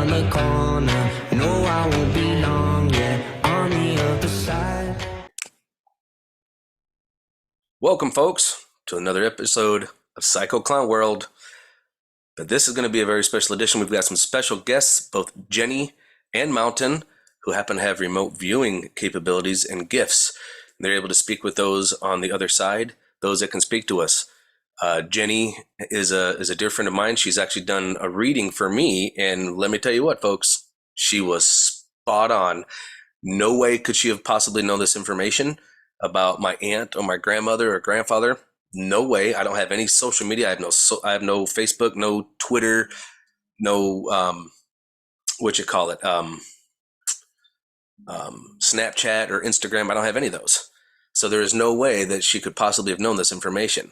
around the corner. No, I won't be long yet on the other side. Welcome, folks, to another episode of Psycho Clown World. But this is going to be a very special edition. We've got some special guests, both Jenni and Mountain, who happen to have remote viewing capabilities and gifts. They're able to speak with those on the other side, those that can speak to us. Jenni is a dear friend of mine. She's actually done a reading for me, and let me tell you what, folks, she was spot on. No way could she have possibly known this information about my aunt or my grandmother or grandfather. No way. I don't have any social media. I have no Facebook, no Twitter, no Snapchat or Instagram. I don't have any of those. So there is no way that she could possibly have known this information.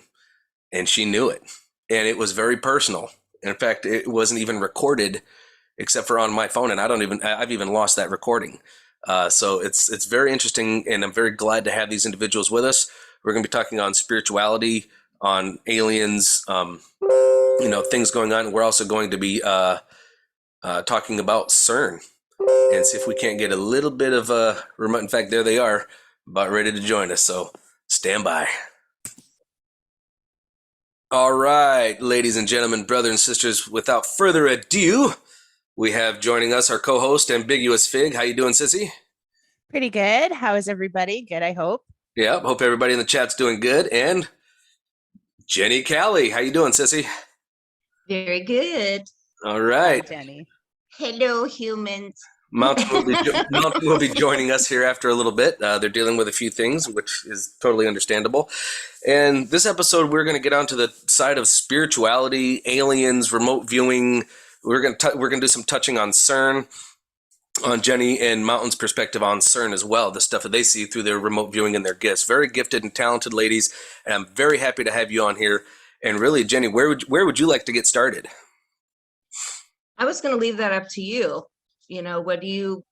And she knew it. And it was very personal. In fact, it wasn't even recorded except for on my phone. And I've even lost that recording. So it's very interesting, and I'm very glad to have these individuals with us. We're going to be talking on spirituality, on aliens, things going on. We're also going to be talking about CERN and see if we can't get a little bit of a remote. In fact, there they are, about ready to join us. So stand by. All right, ladies and gentlemen, brothers and sisters, without further ado, we have joining us our co-host, Ambiguous Fig. How you doing, Sissy? Pretty good. How is everybody? Good, I hope. Yeah, hope everybody in the chat's doing good. And Jenni Cali, how you doing, Sissy? Very good. All right. Hi, Jenni. Hello, humans. Mountain will be joining us here after a little bit. They're dealing with a few things, which is totally understandable. And this episode, we're going to get onto the side of spirituality, aliens, remote viewing. We're going to do some touching on CERN, on Jenni and Mountain's perspective on CERN as well, the stuff that they see through their remote viewing and their gifts. Very gifted and talented ladies, and I'm very happy to have you on here. And really, Jenni, where would you like to get started? I was going to leave that up to you. What do you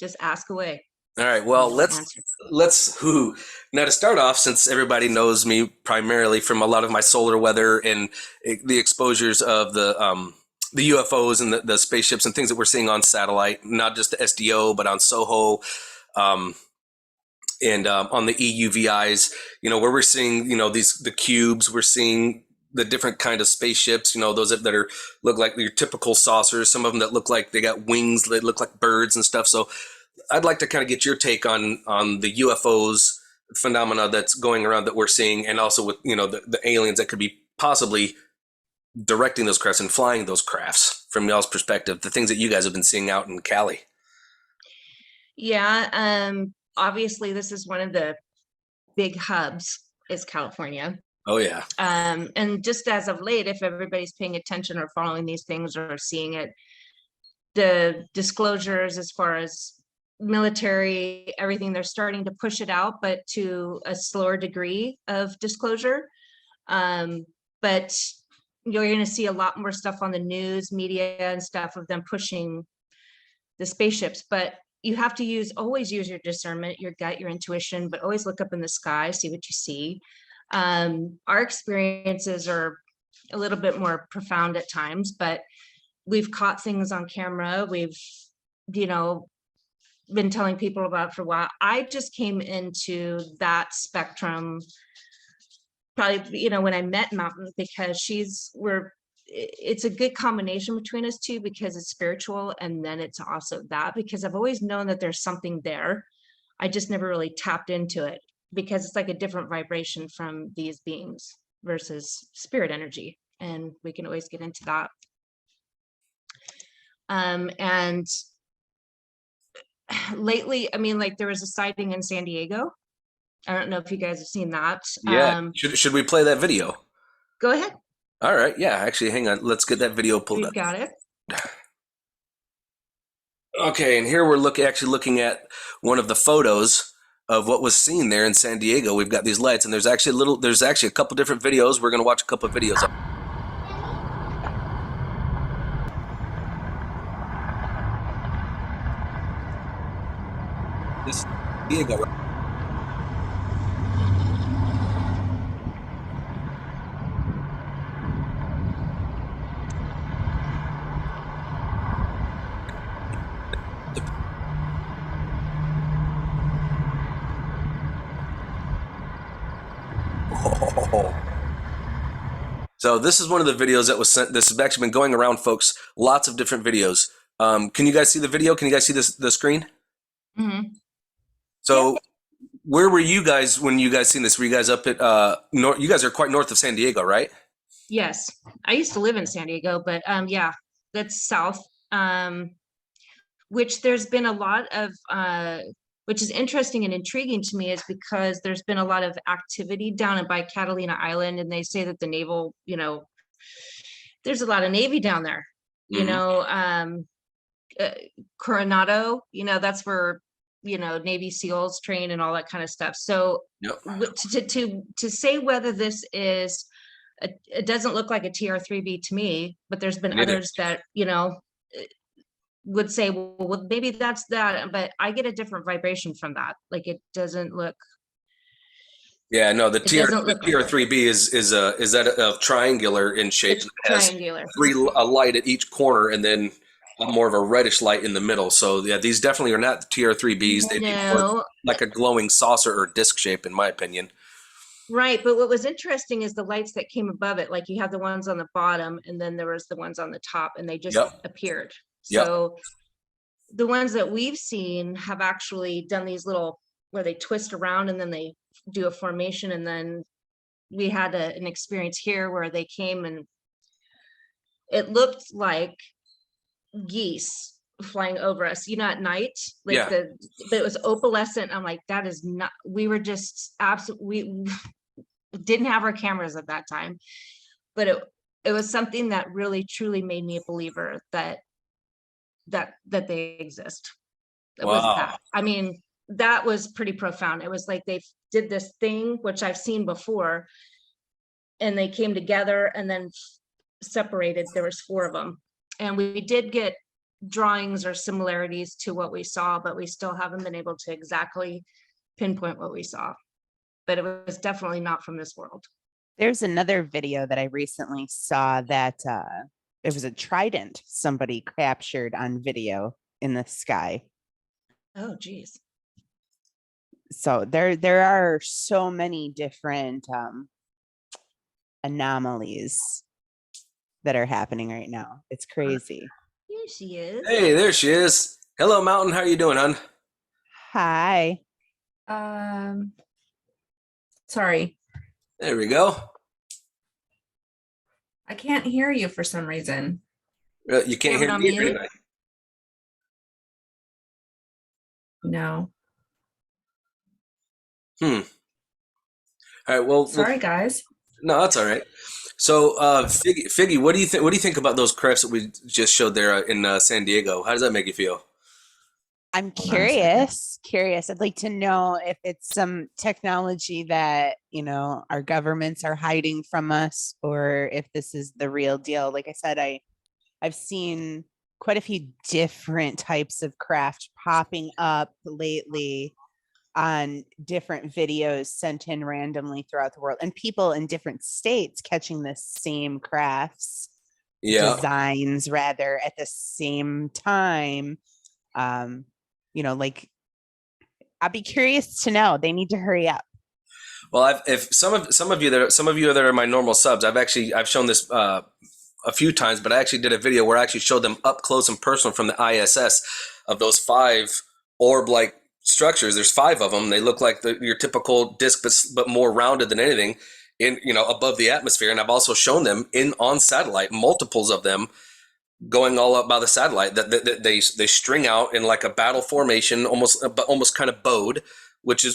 just ask away? All right. Well, let's now to start off, since everybody knows me primarily from a lot of my solar weather and the exposures of the UFOs and the spaceships and things that we're seeing on satellite, not just the SDO, but on SOHO, and on the EUVIs, where we're seeing, the cubes, we're seeing the different kind of spaceships, those that look like your typical saucers, some of them that look like they got wings, they look like birds and stuff. So I'd like to kind of get your take on the UFOs phenomena that's going around that we're seeing, and also with, the aliens that could be possibly directing those crafts and flying those crafts from y'all's perspective, the things that you guys have been seeing out in Cali. Yeah. Obviously this is one of the big hubs is California. Oh yeah. And just as of late, if everybody's paying attention or following these things or seeing it, the disclosures as far as military, everything, they're starting to push it out, but to a slower degree of disclosure. But you're going to see a lot more stuff on the news, media and stuff of them pushing the spaceships. But you have to always use your discernment, your gut, your intuition, but always look up in the sky, see what you see. Our experiences are a little bit more profound at times, but we've caught things on camera. We've, been telling people about for a while. I just came into that spectrum probably, when I met Mountain, because it's a good combination between us two, because it's spiritual and then it's also that, because I've always known that there's something there. I just never really tapped into it, because it's like a different vibration from these beings versus spirit energy. And we can always get into that. And lately, there was a sighting in San Diego. I don't know if you guys have seen that. Yeah. Should we play that video? Go ahead. All right. Yeah, actually, hang on. Let's get that video pulled up. We've got it. Okay, and here we're actually looking at one of the photos of what was seen there in San Diego. We've got these lights, and there's actually a couple different videos. We're going to watch a couple of videos. This Diego. So this is one of the videos that was sent. This has actually been going around, folks. Lots of different videos. Can you guys see the video? Can you guys see the screen? Mhm. So where were you guys when you guys seen this? Were you guys up at north? You guys are quite north of San Diego, right? Yes, I used to live in San Diego, but yeah, that's south. Which there's been a lot of, which is interesting and intriguing to me, is because there's been a lot of activity down by Catalina Island, and they say that the naval, there's a lot of Navy down there. Coronado, that's where Navy SEALs train and all that kind of stuff. So Yep. to say whether this is it doesn't look like a TR-3B to me, but there's been Neither. others that would say, well, maybe that's that, but I get a different vibration from that. Like, it doesn't look. Yeah, no, the It doesn't look like TR3B is that a triangular in shape. It's It has triangular. a light at each corner and then more of a reddish light in the middle. So yeah, these definitely are not TR3Bs. They'd be more No, like a glowing saucer or disc shape, in my opinion. right. But what was interesting is the lights that came above it. Like, you have the ones on the bottom, and then there was the ones on the top, and they just Yep. appeared. Yep. So the ones that we've seen have actually done these little, where they twist around and then they do a formation. And then we had an experience here where they came and it looked like geese flying over us, at night, like Yeah. but it was opalescent. I'm like, that is not, we were just absolutely, we didn't have our cameras at that time, but it was something that really truly made me a believer that they exist. It was Wow. that. I mean, that was pretty profound. It was like they did this thing, which I've seen before, and they came together and then separated. There was 4 of them. And we did get drawings or similarities to what we saw, but we still haven't been able to exactly pinpoint what we saw. But it was definitely not from this world. There's another video that I recently saw that it was a trident somebody captured on video in the sky. Oh, geez. So there are so many different anomalies that are happening right now. It's crazy. Here she is. Hey, there she is. Hello, Mountain. How are you doing, hon? Hi. Sorry, There we go. I can't hear you for some reason. You can't Have it hear on me mute? either. No. All right. Well, Sorry, guys. no, that's all right. So, Figgy, what do you think? What do you think about those crafts that we just showed there in San Diego? How does that make you feel? I'm Hold on a second. curious. I'd like to know if it's some technology that, our governments are hiding from us, or if this is the real deal. Like I said, I've seen quite a few different types of craft popping up lately on different videos sent in randomly throughout the world, and people in different states catching the same crafts, Yeah. designs rather, at the same time. Like, I'd be curious to know. They need to hurry up. Well, if some of you that are my normal subs, I've shown this a few times, but I actually did a video where I actually showed them up close and personal from the ISS of those 5 orb-like structures. There's 5 of them. They look like your typical disc, but more rounded than anything, above the atmosphere. And I've also shown them on satellite, multiples of them, going all up by the satellite. That they string out in like a battle formation, almost kind of bowed, which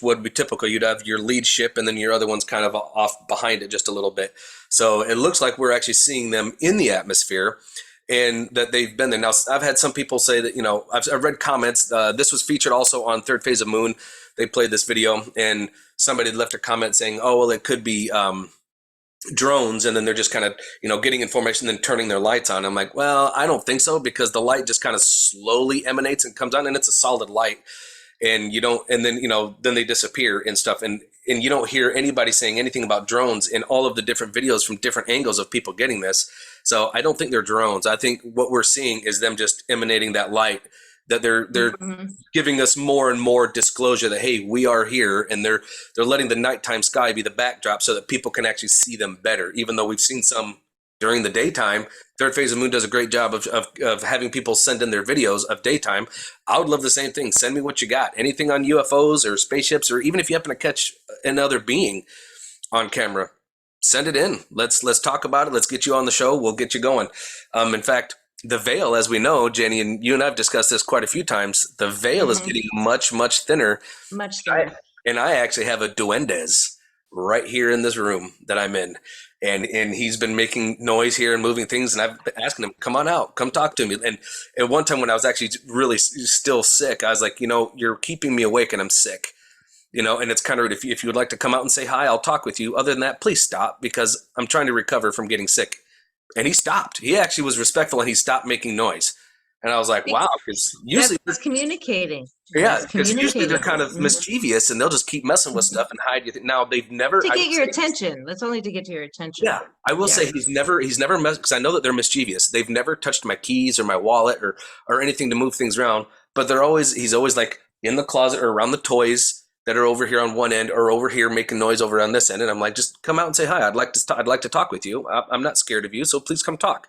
would be typical. You'd have your lead ship, and then your other one's kind of off behind it just a little bit. So it looks like we're actually seeing them in the atmosphere, and that they've been there. Now, I've had some people say that, I've read comments. This was featured also on Third Phase of Moon. They played this video, and somebody had left a comment saying, oh, well, it could be drones, and then they're just kind of, getting information, then turning their lights on. I'm like, well, I don't think so, because the light just kind of slowly emanates and comes on, and it's a solid light. And then they disappear and stuff. And you don't hear anybody saying anything about drones in all of the different videos from different angles of people getting this. So I don't think they're drones. I think what we're seeing is them just emanating that light that they're Mhm. giving us more and more disclosure that, hey, we are here, and they're letting the nighttime sky be the backdrop so that people can actually see them better, even though we've seen some during the daytime. Third Phase of Moon does a great job of having people send in their videos of daytime. I would love the same thing. Send me what you got. Anything on UFOs or spaceships, or even if you happen to catch another being on camera, send it in. Let's talk about it. Let's get you on the show. We'll get you going. In fact, the veil, as we know, Jenny, and you and I've discussed this quite a few times, the veil is Mhm. getting much, much thinner. Much thinner. And I actually have a duendes right here in this room that I'm in. And he's been making noise here and moving things. And I've been asking him, come on out, come talk to me. And at one time when I was actually really still sick, I was like, you're keeping me awake and I'm sick. And it's kind of rude. If you would like to come out and say hi, I'll talk with you. Other than that, please stop, because I'm trying to recover from getting sick. And he stopped. He actually was respectful, and he stopped making noise. And I was like, wow, because usually, That's communicating. yeah, That's because usually they're kind of Mhm. mischievous and they'll just keep messing with stuff and hide you. Now they've never To I get will your say- attention. That's only to get to your attention. Yeah, I will Yeah. say he's never messed, because I know that they're mischievous. They've never touched my keys or my wallet or anything to move things around. But he's always like in the closet or around the toys that are over here on one end or over here making noise over on this end. And I'm like, just come out and say hi. I'd like to talk with you. I'm not scared of you, so please come talk.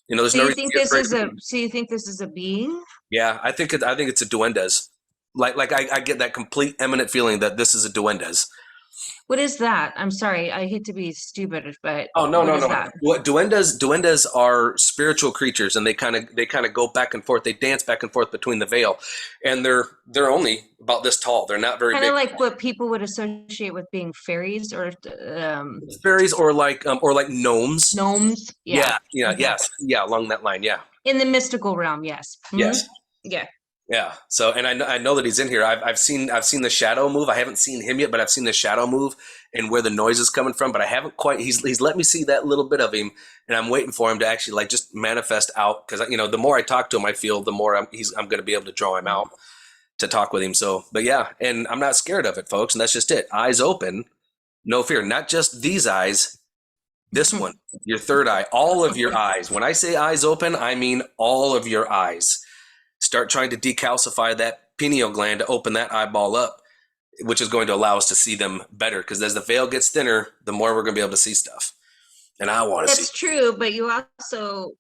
There's So no you reason think to be this afraid is of a? me. So you think this is a being? Yeah, I think it's a duendes. Like I get that complete eminent feeling that this is a duendes. What is that? I'm sorry. I hate to be stupid, but Oh no, what no, is no! that? What duendes are spiritual creatures, and they kind of go back and forth. They dance back and forth between the veil, and they're only about this tall. They're not very Kind big. of like what people would associate with being fairies or Fairies or like gnomes. gnomes. Yeah, yeah, Okay. yes, yeah, along that line. Yeah, In the mystical realm, yes. Mhm. yes, Yeah. yeah. So, and I know that he's in here. I've seen the shadow move. I haven't seen him yet, but I've seen the shadow move and where the noise is coming from. But I haven't quite. He's let me see that little bit of him, and I'm waiting for him to actually like just manifest out, because the more I talk to him, I feel the more I'm going to be able to draw him out to talk with him. So, but yeah, and I'm not scared of it, folks. And that's just it. Eyes open, no fear. Not just these eyes. This one, your third eye, all of your eyes. When I say eyes open, I mean all of your eyes. Start trying to decalcify that pineal gland to open that eyeball up, which is going to allow us to see them better. Because as the veil gets thinner, the more we're going to be able to see stuff. And I want to see. That's true, but you also,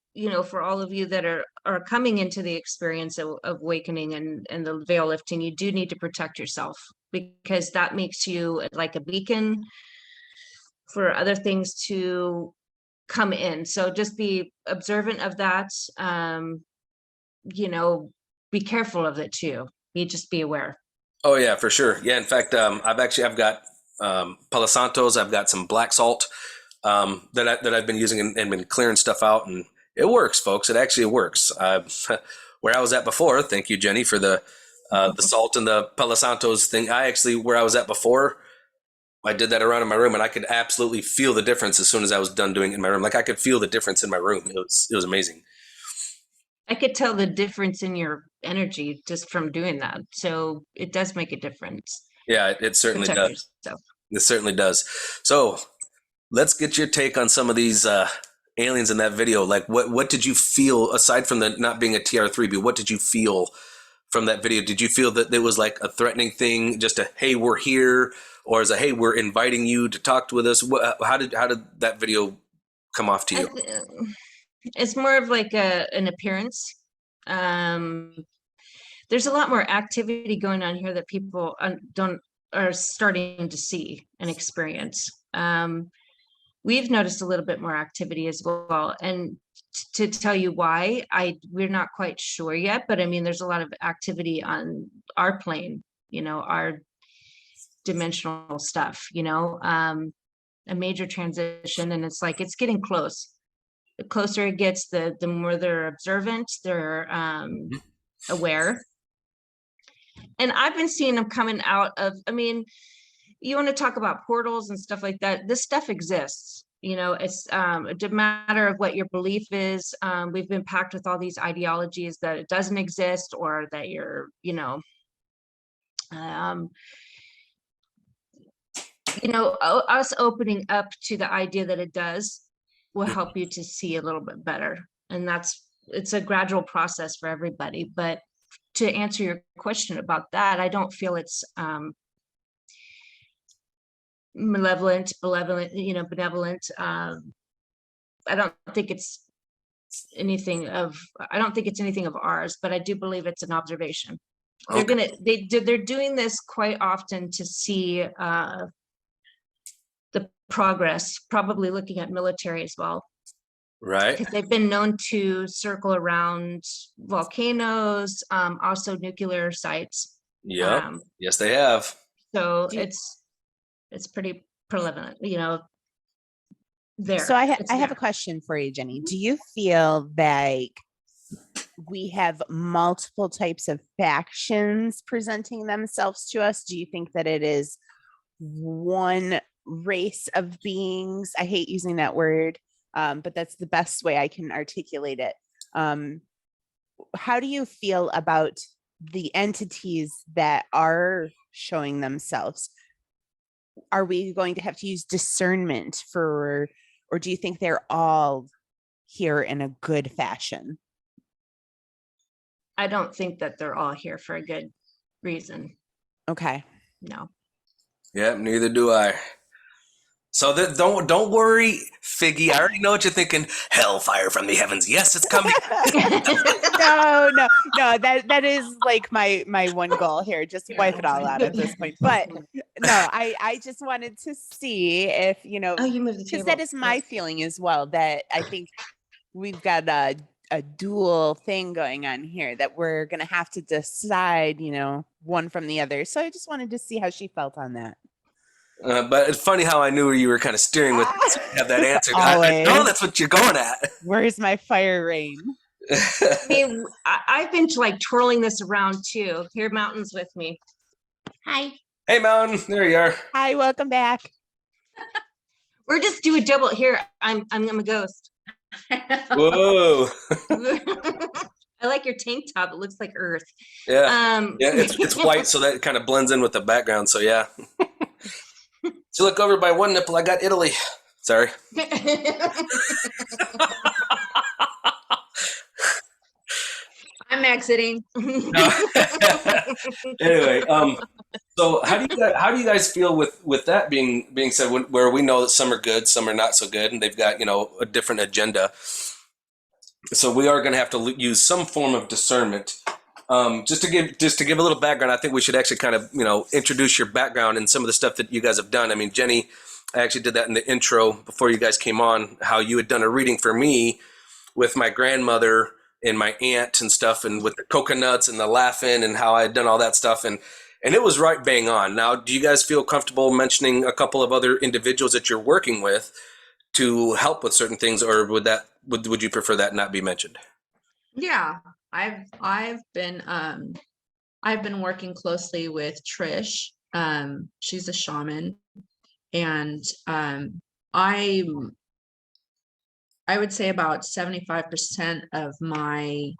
for all of you that are coming into the experience of awakening and the veil lifting, you do need to protect yourself, because that makes you like a beacon for other things to come in. So just be observant of that. Be careful of it too. Just be aware. Oh yeah, for sure. Yeah, in fact, I've got Palo Santos. I've got some black salt that I've been using and been clearing stuff out, and it works, folks. It actually works. Where I was at before, thank you, Jenny, for the salt and the Palo Santos thing. Where I was at before, I did that around in my room, and I could absolutely feel the difference as soon as I was done doing it in my room. Like I could feel the difference in my room. It was amazing. I could tell the difference in your energy just from doing that. So it does make a difference. Yeah, it certainly Protect does. yourself. It certainly does. So let's get your take on some of these aliens in that video. Like, what did you feel, aside from the not being a TR3B? What did you feel from that video? Did you feel that it was like a threatening thing, just a hey, we're here, or is a hey, we're inviting you to talk with us? How did that video come off to you? It's more of like an appearance. There's a lot more activity going on here that people are starting to see and experience. We've noticed a little bit more activity as well, and to tell you why, we're not quite sure yet. But I mean, there's a lot of activity on our plane, our dimensional stuff. A major transition, and it's like it's getting close. The closer it gets, the more they're observant, they're aware. And I've been seeing them coming out of, you want to talk about portals and stuff like that. This stuff exists. It's a matter of what your belief is. We've been packed with all these ideologies that it doesn't exist, or that you're, us opening up to the idea that it does will help you to see a little bit better. And it's a gradual process for everybody, but to answer your question about that, I don't feel it's benevolent, benevolent. I don't think it's anything of ours, but I do believe it's an observation. They're doing this quite often to see the progress, probably looking at military as well, Right. because they've been known to circle around volcanoes, also nuclear sites. Yeah. Yes, they have. So Do you- it's pretty prevalent, there. So I It's have there. a question for you, Jenny. Do you feel like we have multiple types of factions presenting themselves to us? Do you think that it is one race of beings? I hate using that word, but that's the best way I can articulate it. How do you feel about the entities that are showing themselves? Are we going to have to use discernment or do you think they're all here in a good fashion? I don't think that they're all here for a good reason. Okay. No. Yeah, neither do I. So don't worry, Figgy. I already know what you're thinking. Hellfire from the heavens. Yes, it's coming. No, that is like my one goal here. Just wipe it all out at this point. But no, I just wanted to see if, Oh, you moved the because table. that is my feeling as well, that I think we've got a dual thing going on here that we're going to have to decide, one from the other. So I just wanted to see how she felt on that. But it's funny how I knew where you were kind of steering with this. You have that answer. I know Always. that's what you're going at. Where's my fire rain? I mean, I've been like twirling this around too. Here, Mountain's with me. Hi. Hey, Mountain. There you are. Hi, welcome back. We're just doing double here. I'm a ghost. Whoa. I like your tank top. It looks like Earth. Yeah. Yeah, it's white, so that kind of blends in with the background. So yeah. So look over by one nipple. I got Italy. Sorry. I'm exiting. Anyway, so how do you guys feel with that being said? Where we know that some are good, some are not so good, and they've got a different agenda. So we are going to have to use some form of discernment. Just to give a little background, I think we should actually kind of introduce your background and some of the stuff that you guys have done. I mean, Jenny, I actually did that in the intro before you guys came on. How you had done a reading for me with my grandmother and my aunt and stuff, and with the coconuts and the laughing and how I had done all that stuff, and it was right bang on. Now, do you guys feel comfortable mentioning a couple of other individuals that you're working with to help with certain things, or would you prefer that not be mentioned? Yeah, I've been working closely with Trish. She's a shaman, and I would say about 75% of my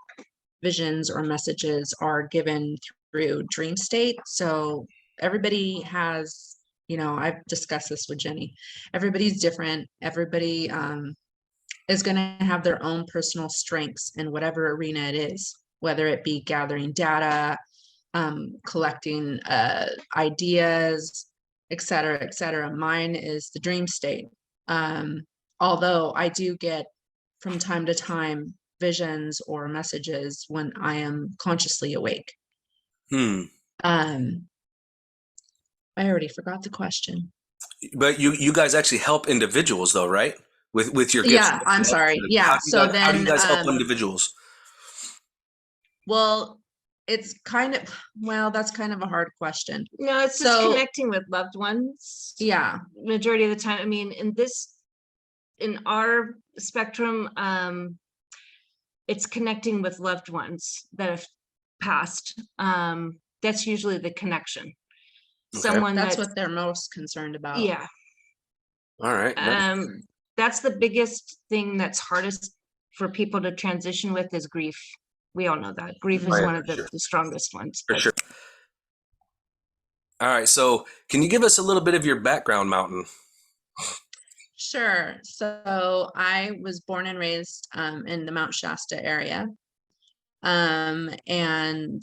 visions or messages are given through dream state. So everybody has, I've discussed this with Jenny. Everybody's different. Everybody is going to have their own personal strengths in whatever arena it is, whether it be gathering data, collecting ideas, et cetera, et cetera. Mine is the dream state. Although I do get from time to time visions or messages when I am consciously awake. I already forgot the question. But you guys actually help individuals though, right? With your gifts. Yeah, I'm sorry. Yeah. How do you guys help individuals? Well, it's that's kind of a hard question. No, it's just connecting with loved ones. Yeah. Majority of the time. I mean, in our spectrum, it's connecting with loved ones that have passed. That's usually the connection. Okay. Someone That's what they're most concerned about. Yeah. All right. That's the biggest thing that's hardest for people to transition with is grief. We all know that grief is one of the strongest ones. For sure. All right. So can you give us a little bit of your background, Mountain? Sure. So I was born and raised in the Mount Shasta area. And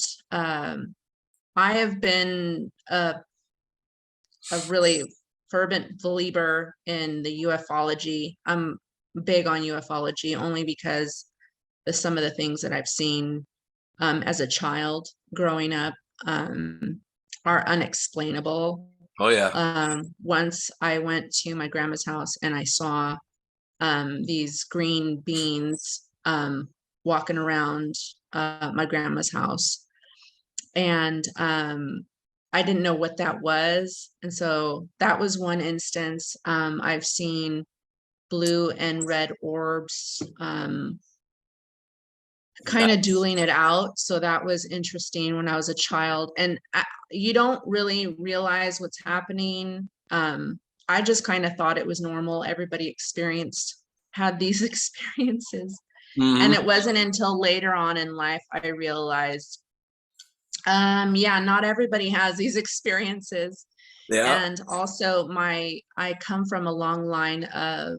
I have been a really fervent believer in the ufology. I'm big on ufology only because of some of the things that I've seen as a child growing up are unexplainable. Oh yeah. Once I went to my grandma's house and I saw these green beings walking around my grandma's house. And I didn't know what that was. And so that was one instance. I've seen blue and red orbs kind of dueling it out. So that was interesting when I was a child. And you don't really realize what's happening. I just kind of thought it was normal. Everybody had these experiences. And it wasn't until later on in life I realized, yeah, not everybody has these experiences. Yeah. And also I come from a long line of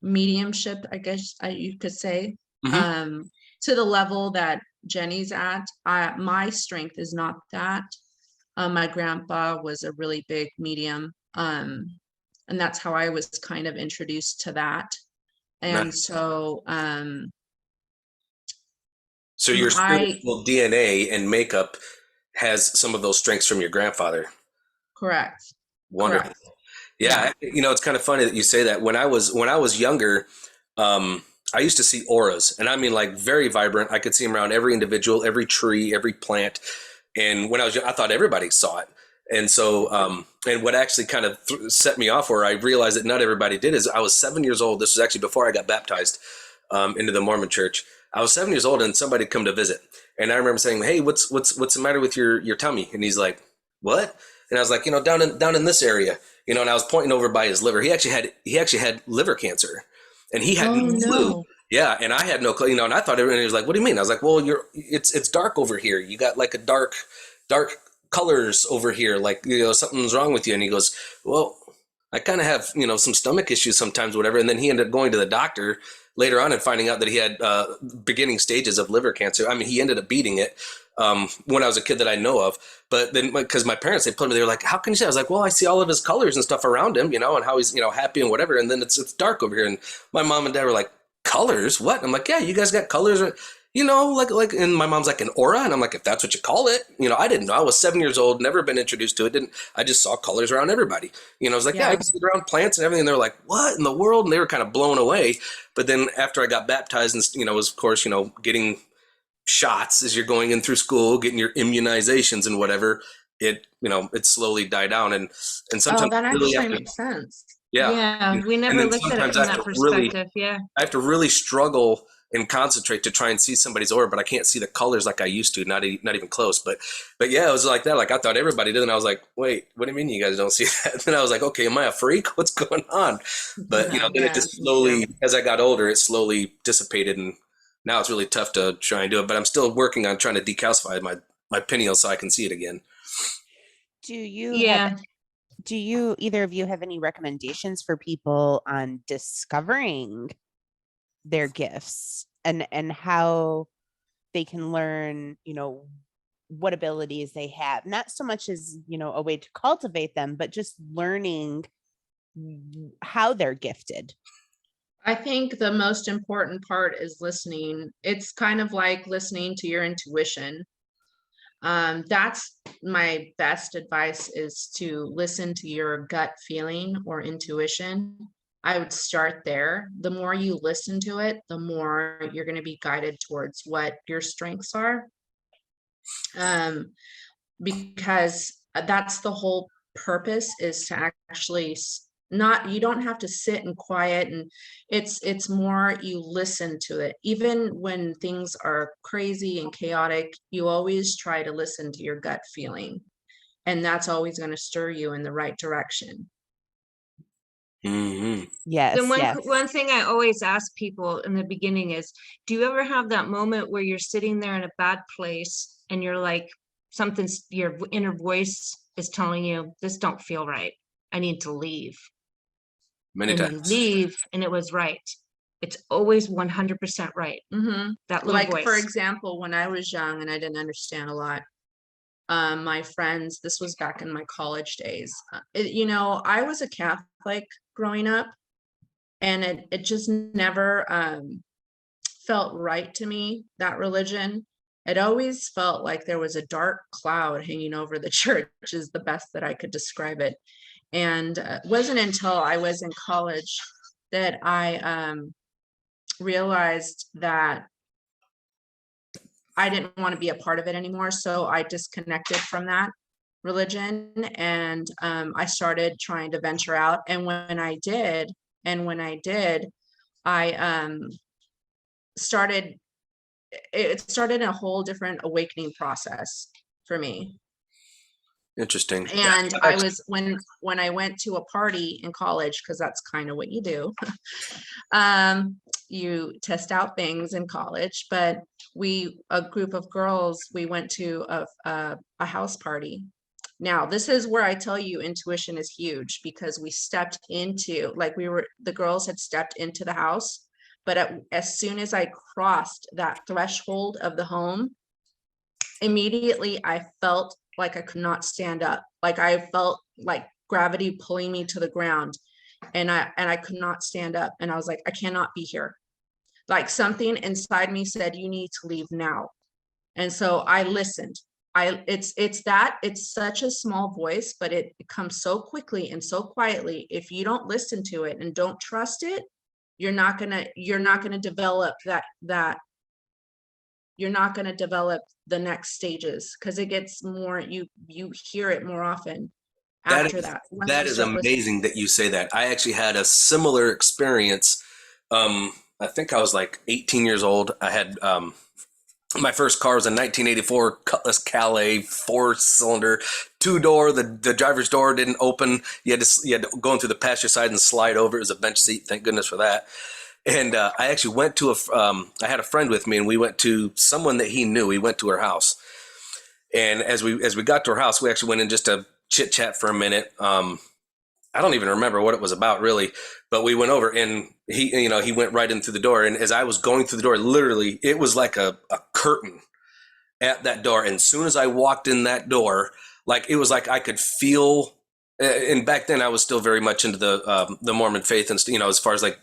mediumship, I guess you could say, to the level that Jenni's at. My strength is not that. My grandpa was a really big medium. And that's how I was kind of introduced to that. And Nice. so So your spiritual DNA and makeup has some of those strengths from your grandfather. correct. Wonderful. Correct. Yeah, it's kind of funny that you say that. When I was younger, I used to see auras, and I mean like very vibrant. I could see them around every individual, every tree, every plant. And when I was young, I thought everybody saw it. And so, and what actually kind of set me off, where I realized that not everybody did, is I was 7 years old. This was actually before I got baptized into the Mormon church. I was 7 years old, and somebody had come to visit, and I remember saying, "Hey, what's the matter with your tummy?" And he's like, "What?" And I was like, down in this area, and I was pointing over by his liver. He actually had liver cancer, and he had no clue. Yeah, and I had no clue, and I thought everybody was like, "What do you mean?" I was like, "Well, it's dark over here. You got like a dark colors over here, like something's wrong with you." And he goes, "Well, I kind of have some stomach issues sometimes, whatever." And then he ended up going to the doctor later on and finding out that he had beginning stages of liver cancer. I mean, he ended up beating it when I was a kid that I know of. But then, because my parents, they were like, "How can you say?" I was like, "Well, I see all of his colors and stuff around him, and how he's happy and whatever." And then it's dark over here, and my mom and dad were like, "Colors? What?" And I'm like, "Yeah, you guys got colors." Like, and my mom's like, "An aura?" And I'm like, "If that's what you call it." I didn't know. I was 7 years old, never been introduced to it. I just saw colors around everybody. I was like, "Yeah, I can see it around plants and everything." And they were like, "What in the world?" And they were kind of blown away. But then after I got baptized and, was of course, getting shots as you're going in through school, getting your immunizations and whatever, it slowly died down. And sometimes that really actually makes sense. yeah. We never looked at it from that perspective. I have to really struggle and concentrate to try and see somebody's aura, but I can't see the colors like I used to, not even close. But yeah, it was like that. Like I thought everybody did. And I was like, "Wait, what do you mean you guys don't see that?" And then I was like, "Okay, am I a freak? What's going on?" But then it just slowly, as I got older, it slowly dissipated. And now it's really tough to try and do it, but I'm still working on trying to decalcify my pineal so I can see it again. Do you either of you have any recommendations for people on discovering their gifts and how they can learn, what abilities they have? Not so much as, a way to cultivate them, but just learning how they're gifted. I think the most important part is listening. It's kind of like listening to your intuition. That's my best advice, is to listen to your gut feeling or intuition. I would start there. The more you listen to it, the more you're going to be guided towards what your strengths are. Because that's the whole purpose, is to actually you don't have to sit and quiet, and it's more you listen to it. Even when things are crazy and chaotic, you always try to listen to your gut feeling, and that's always going to stir you in the right direction. Mm-hmm. Yes. The one thing I always ask people in the beginning is, do you ever have that moment where you're sitting there in a bad place and you're like, your inner voice is telling you, "This don't feel right. I need to leave." Many and times. you leave and it was right. it's always 100% right. Mm-hmm. That little Like, voice. for example, when I was young and I didn't understand a lot, my friends, this was back in my college days, you know, I was a Catholic growing up, and it just never felt right to me, that religion. It always felt like there was a dark cloud hanging over the church, is the best that I could describe it. And it wasn't until I was in college that I realized that I didn't want to be a part of it anymore. So I disconnected from that religion, and I started trying to venture out. And when I did, I started, it started a whole different awakening process for me. Interesting. And I was, when I went to a party in college, because that's kind of what you do, you test out things in college, but a group of girls, we went to a house party. Now, this is where I tell you intuition is huge, because we stepped into, like, the girls had stepped into the house, but as soon as I crossed that threshold of the home, immediately I felt like I could not stand up. Like, I felt like gravity pulling me to the ground, and I could not stand up. And I was like, I cannot be here. Like, something inside me said, you need to leave now. And so I listened. It's such a small voice, but it comes so quickly and so quietly. If you don't listen to it and don't trust it, you're not gonna develop you're not going to develop the next stages, because it gets more, you hear it more often after that. That is amazing that you say that. I actually had a similar experience. I think I was like 18 years old. I had my first car was a 1984 Cutlass Cali 4-cylinder, 2-door. The driver's door didn't open. You had to go in through the passenger side and slide over. It was a bench seat. Thank goodness for that. And I actually went to I had a friend with me, and we went to someone that he knew. We went to her house, and as we got to her house, we actually went in just to chit chat for a minute. I don't even remember what it was about, really, but we went over, and he went right in through the door. And as I was going through the door, literally, it was like a curtain at that door. And as soon as I walked in that door, like, it was like I could feel. And back then, I was still very much into the Mormon faith, and as far as like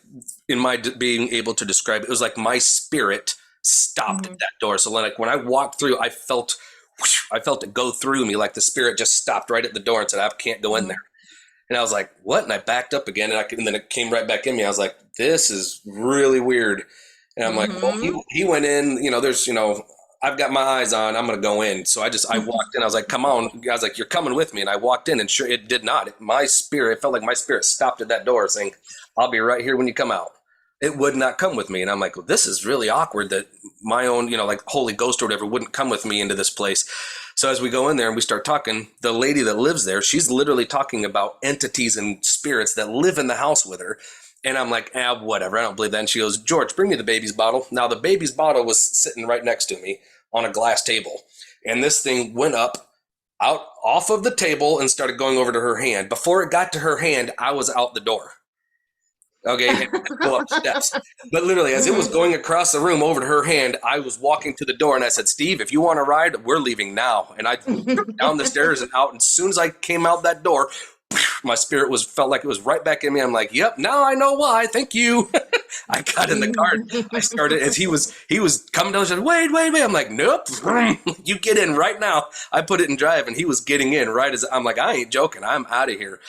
in my being able to describe it, it was like my spirit stopped at that door. So like when I walked through, I felt it go through me, like the spirit just stopped right at the door and said, "I can't go in there." And I was like, "What?" And I backed up again, and then it came right back in me. I was like, "This is really weird." And I'm like, "Well, he went in. There's I've got my eyes on, I'm going to go in." So I walked in. I was like, "Come on." I was like, "You're coming with me." And I walked in, and sure, it did not. It felt like my spirit stopped at that door saying, "I'll be right here when you come out." It would not come with me. And I'm like, well, this is really awkward that my own, like Holy Ghost or whatever wouldn't come with me into this place. So as we go in there and we start talking, the lady that lives there, she's literally talking about entities and spirits that live in the house with her. And I'm like, whatever, I don't believe that. And she goes, "George, bring me the baby's bottle." Now the baby's bottle was sitting right next to me on a glass table. And this thing went up out off of the table and started going over to her hand. Before it got to her hand, I was out the door. Okay, and go up steps. But literally, as it was going across the room over to her hand, I was walking to the door, and I said, "Steve, if you want to ride, we're leaving now." And I went down the stairs and out. And as soon as I came out that door, my spirit felt like it was right back in me. I'm like, "Yep, now I know why. Thank you." I got in the car. I started as he was coming down. I said, "Wait." I'm like, "Nope, you get in right now." I put it in drive, and he was getting in right as I'm like, "I ain't joking. I'm out of here."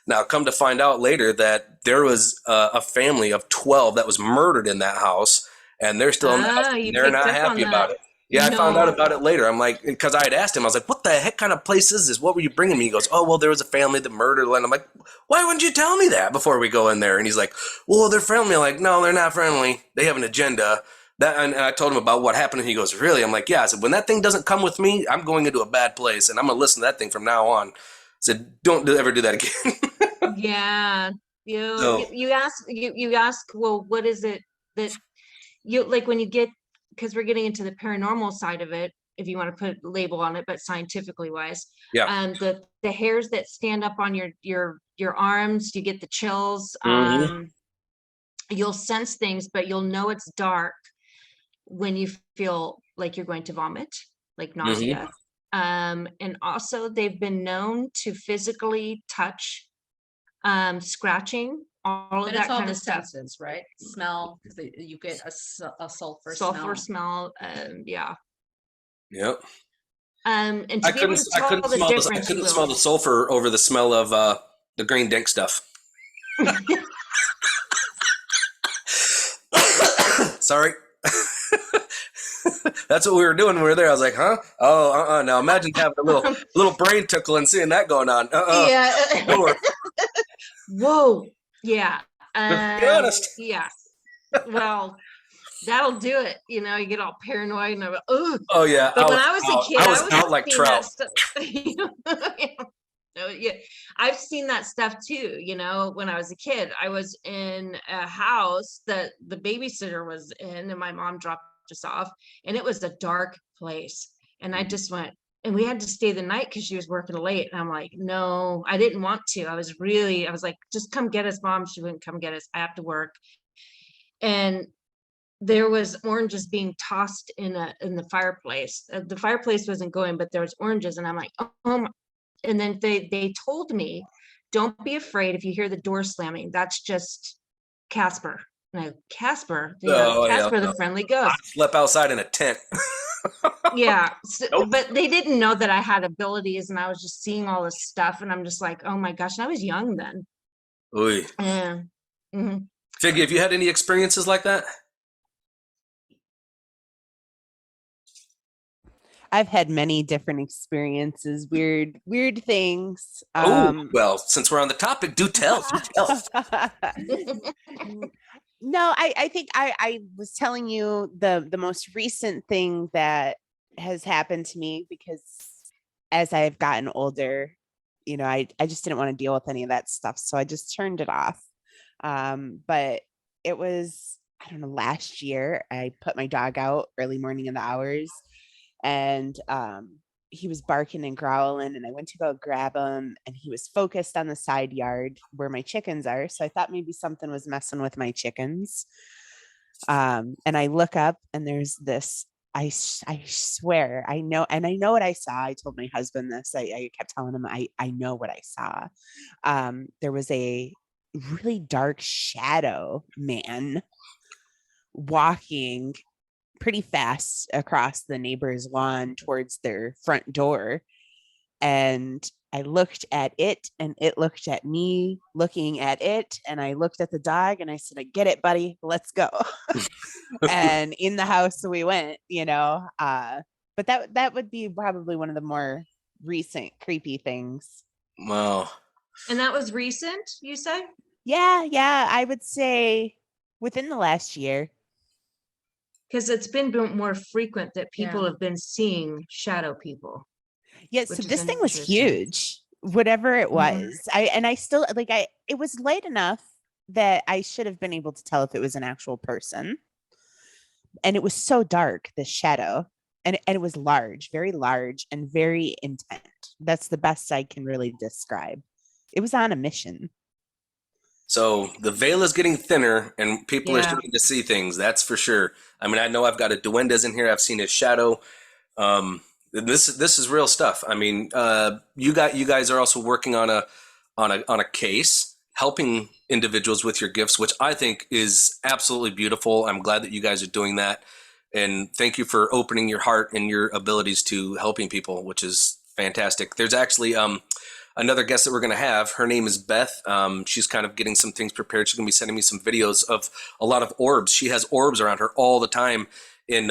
Now, come to find out later that there was a family of 12 that was murdered in that house, and they're still in the house. And they're not happy about it. Yeah, I found out about it later. I'm like, because I had asked him, I was like, "What the heck kind of place is this? What were you bringing me?" He goes, "Oh, well, there was a family that murdered." And I'm like, "Why wouldn't you tell me that before we go in there?" And he's like, "Well, they're friendly." I'm like, "No, they're not friendly. They have an agenda." And I told him about what happened, and he goes, "Really?" I'm like, "Yeah." I said, "When that thing doesn't come with me, I'm going into a bad place, and I'm going to listen to that thing from now on." I said, "Don't ever do that again." Yeah. You ask, well, what is it that you like when you get, because we're getting into the paranormal side of it, if you want to put a label on it, but scientifically wise, Yeah. The hairs that stand up on your arms, you get the chills. Mhm. you'll sense things, but you'll know it's dark when you feel like you're going to vomit, like nausea. And also they've been known to physically touch, scratching, all of And that it's all kind the of stuff. senses, right? Smell, 'cause you get a sulfur Sulfur smell. smell, yeah. Yep. And to I be able couldn't. to I tell couldn't the smell this. I difference, you couldn't smell will. the sulfur over the smell of the green dank stuff. Sorry. That's what we were doing when we were there. I was like, huh? Oh, now imagine having a little brain tickle and seeing that going on. Yeah. Lower. Whoa. Yeah. Be honest. Yeah. Well, that'll do it. You know, you get all paranoid and I'm like, oh. Oh yeah. But when I was a kid, I I was was out like seeing that trout. stuff. No, yeah, I've seen that stuff too. You know, when I was a kid, I was in a house that the babysitter was in, and my mom dropped us off, and it was a dark place. And I just went, and we had to stay the night because she was working late. And I'm like, no, I didn't want to. I was like, just come get us, Mom. She wouldn't come get us. I have to work. And there was oranges being tossed in the fireplace. The fireplace wasn't going, but there was oranges, and I'm like, oh my. And then they told me, don't be afraid if you hear the door slamming. That's just Casper. And I go, Casper, Oh, yeah, Casper, no. the friendly ghost. Slept outside in a tent. Yeah, Nope. but they didn't know that I had abilities, and I was just seeing all this stuff, and I'm just like, oh my gosh, and I was young then. Oy. Yeah. Mm-hmm. Figgy, have you had any experiences like that? I've had many different experiences, weird things. Well, since we're on the topic, do tell. No, I think I was telling you the most recent thing that has happened to me, because as I've gotten older, you know, I just didn't want to deal with any of that stuff. So I just turned it off. But it was, I don't know, last year I put my dog out early morning in the hours, and he was barking and growling, and I went to go grab him, and he was focused on the side yard where my chickens are. So I thought maybe something was messing with my chickens. And I look up, and there's this, I swear, I know, and I know what I saw. I told my husband this. I kept telling him, I know what I saw. There was a really dark shadow man walking pretty fast across the neighbor's lawn towards their front door. And I looked at it, and it looked at me looking at it. And I looked at the dog, and I said, I get it, buddy, let's go. And in the house we went, you know, but that would be probably one of the more recent creepy things. Wow. And that was recent, you say? Yeah, I would say within the last year. Because it's been more frequent that people Yeah. have been seeing shadow people. Yeah, so Which is this thing was interesting. huge, whatever it was. I still like, it was light enough that I should have been able to tell if it was an actual person. And it was so dark, the shadow, and it was large, very large, and very intent. That's the best I can really describe. It was on a mission. So the veil is getting thinner, and people are Yeah. starting to see things. That's for sure. I mean, I know I've got a duendes in here. I've seen his shadow. This is real stuff. I mean, you guys are also working on a case, helping individuals with your gifts, which I think is absolutely beautiful. I'm glad that you guys are doing that, and thank you for opening your heart and your abilities to helping people, which is fantastic. There's actually another guest that we're going to have. Her name is Beth. She's kind of getting some things prepared. She's going to be sending me some videos of a lot of orbs. She has orbs around her all the time in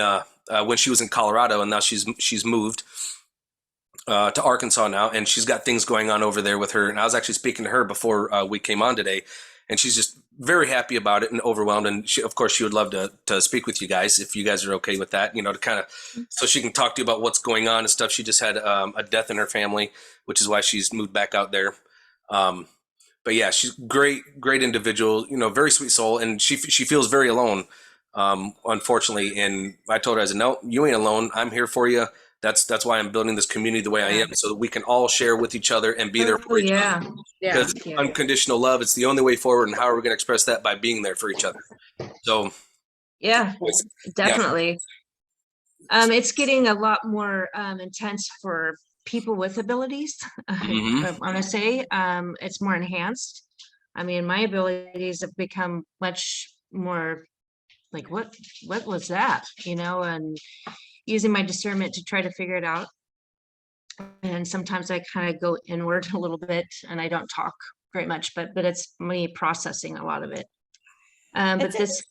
when she was in Colorado, and now she's moved to Arkansas now, and she's got things going on over there with her. And I was actually speaking to her before we came on today, and she's just very happy about it and overwhelmed. And of course, she would love to speak with you guys if you guys are okay with that, you know, to kind of so she can talk to you about what's going on and stuff. She just had a death in her family, which is why she's moved back out there. But yeah, she's great individual, you know, very sweet soul, and she feels very alone, unfortunately. And I told her, I said, no, you ain't alone. I'm here for you. That's why I'm building this community the way I am, so that we can all share with each other and be there for each other. Yeah, Because unconditional love, it's the only way forward. And how are we going to express that? By being there for each other. So, yeah, yeah. definitely. It's getting a lot more intense for people with abilities. Mhm. I want to say it's more enhanced. I mean, my abilities have become much more like, what was that? You know, and using my discernment to try to figure it out. And sometimes I kind of go inward a little bit, and I don't talk very much, but it's me processing a lot of it. But That's it. this,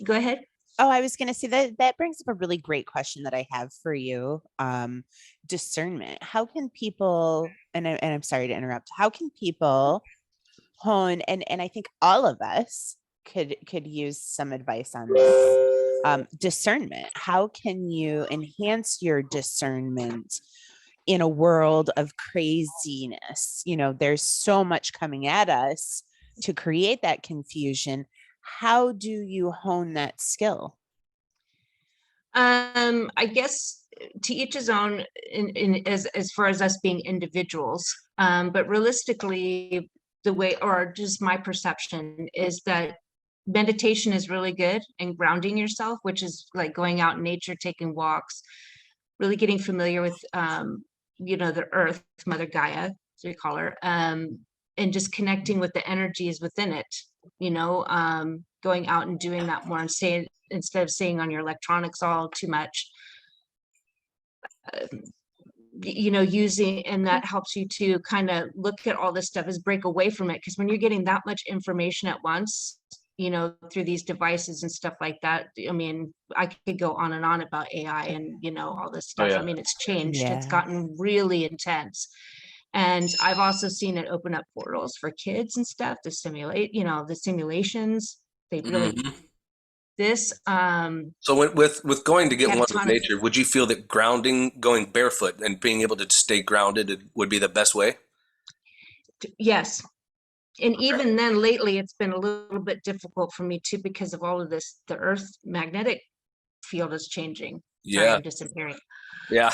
go ahead. Oh, I was going to say that brings up a really great question that I have for you. Discernment. How can people, and I'm sorry to interrupt, how can people hone, and I think all of us could use some advice on this. Discernment. How can you enhance your discernment in a world of craziness? You know, there's so much coming at us to create that confusion. How do you hone that skill? I guess to each his own in as far as us being individuals. But realistically, the way, or just my perception, is that meditation is really good, and grounding yourself, which is like going out in nature, taking walks, really getting familiar with you know, the earth, Mother Gaia, as we call her, and just connecting with the energies within it, you know, going out and doing that more, and saying, instead of staying on your electronics all too much, you know, using, and that helps you to kind of look at all this stuff, is break away from it. Because when you're getting that much information at once, you know, through these devices and stuff like that, I mean, I could go on and on about AI and, you know, all this stuff. I mean, it's changed. It's gotten really intense. And I've also seen it open up portals for kids and stuff to simulate, you know, the simulations. They really, Mhm. this So with going to get one with catatonic, nature, would you feel that grounding, going barefoot and being able to stay grounded would be the best way? yes. And even then, lately, it's been a little bit difficult for me too, because of all of this, the earth magnetic field is changing. Sorry, Yeah. I'm disappearing. Yeah.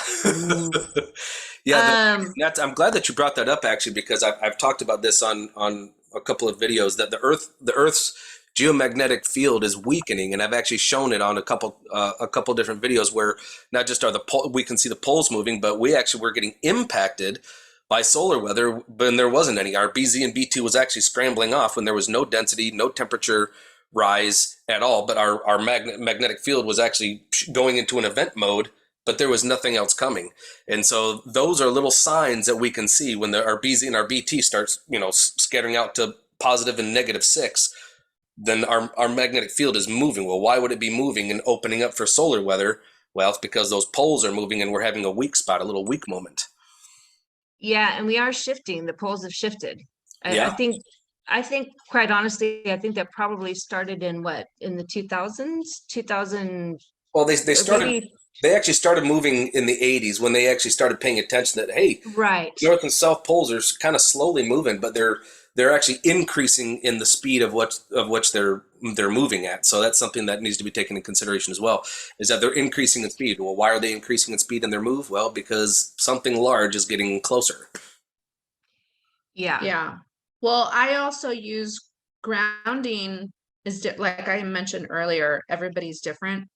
Yeah. I'm glad that you brought that up, actually, because I've talked about this on a couple of videos, that the Earth's geomagnetic field is weakening, and I've actually shown it on a couple different videos, where not just we can see the poles moving, but we're getting impacted by solar weather when there wasn't any. Our BZ and B2 was actually scrambling off when there was no density, no temperature rise at all, but our magnetic field was actually going into an event mode, but there was nothing else coming. And so those are little signs that we can see when our BZ and our BT starts, you know, scattering out to positive and -6. Then our magnetic field is moving. Well, why would it be moving and opening up for solar weather? Well, it's because those poles are moving, and we're having a weak spot, a little weak moment. Yeah, and we are shifting. The poles have shifted. Yeah. I think, quite honestly, I think that probably started in what, in the 2000s, 2000. Well, they started. Maybe, They actually started moving in the 80s, when they actually started paying attention that, hey, right. North and South poles are kind of slowly moving, but they're actually increasing in the speed of which they're moving at. So that's something that needs to be taken in consideration as well, is that they're increasing in speed. Well, why are they increasing in speed in their move? Well, because something large is getting closer. Yeah. Yeah. Well, I also use grounding like I mentioned earlier, everybody's different.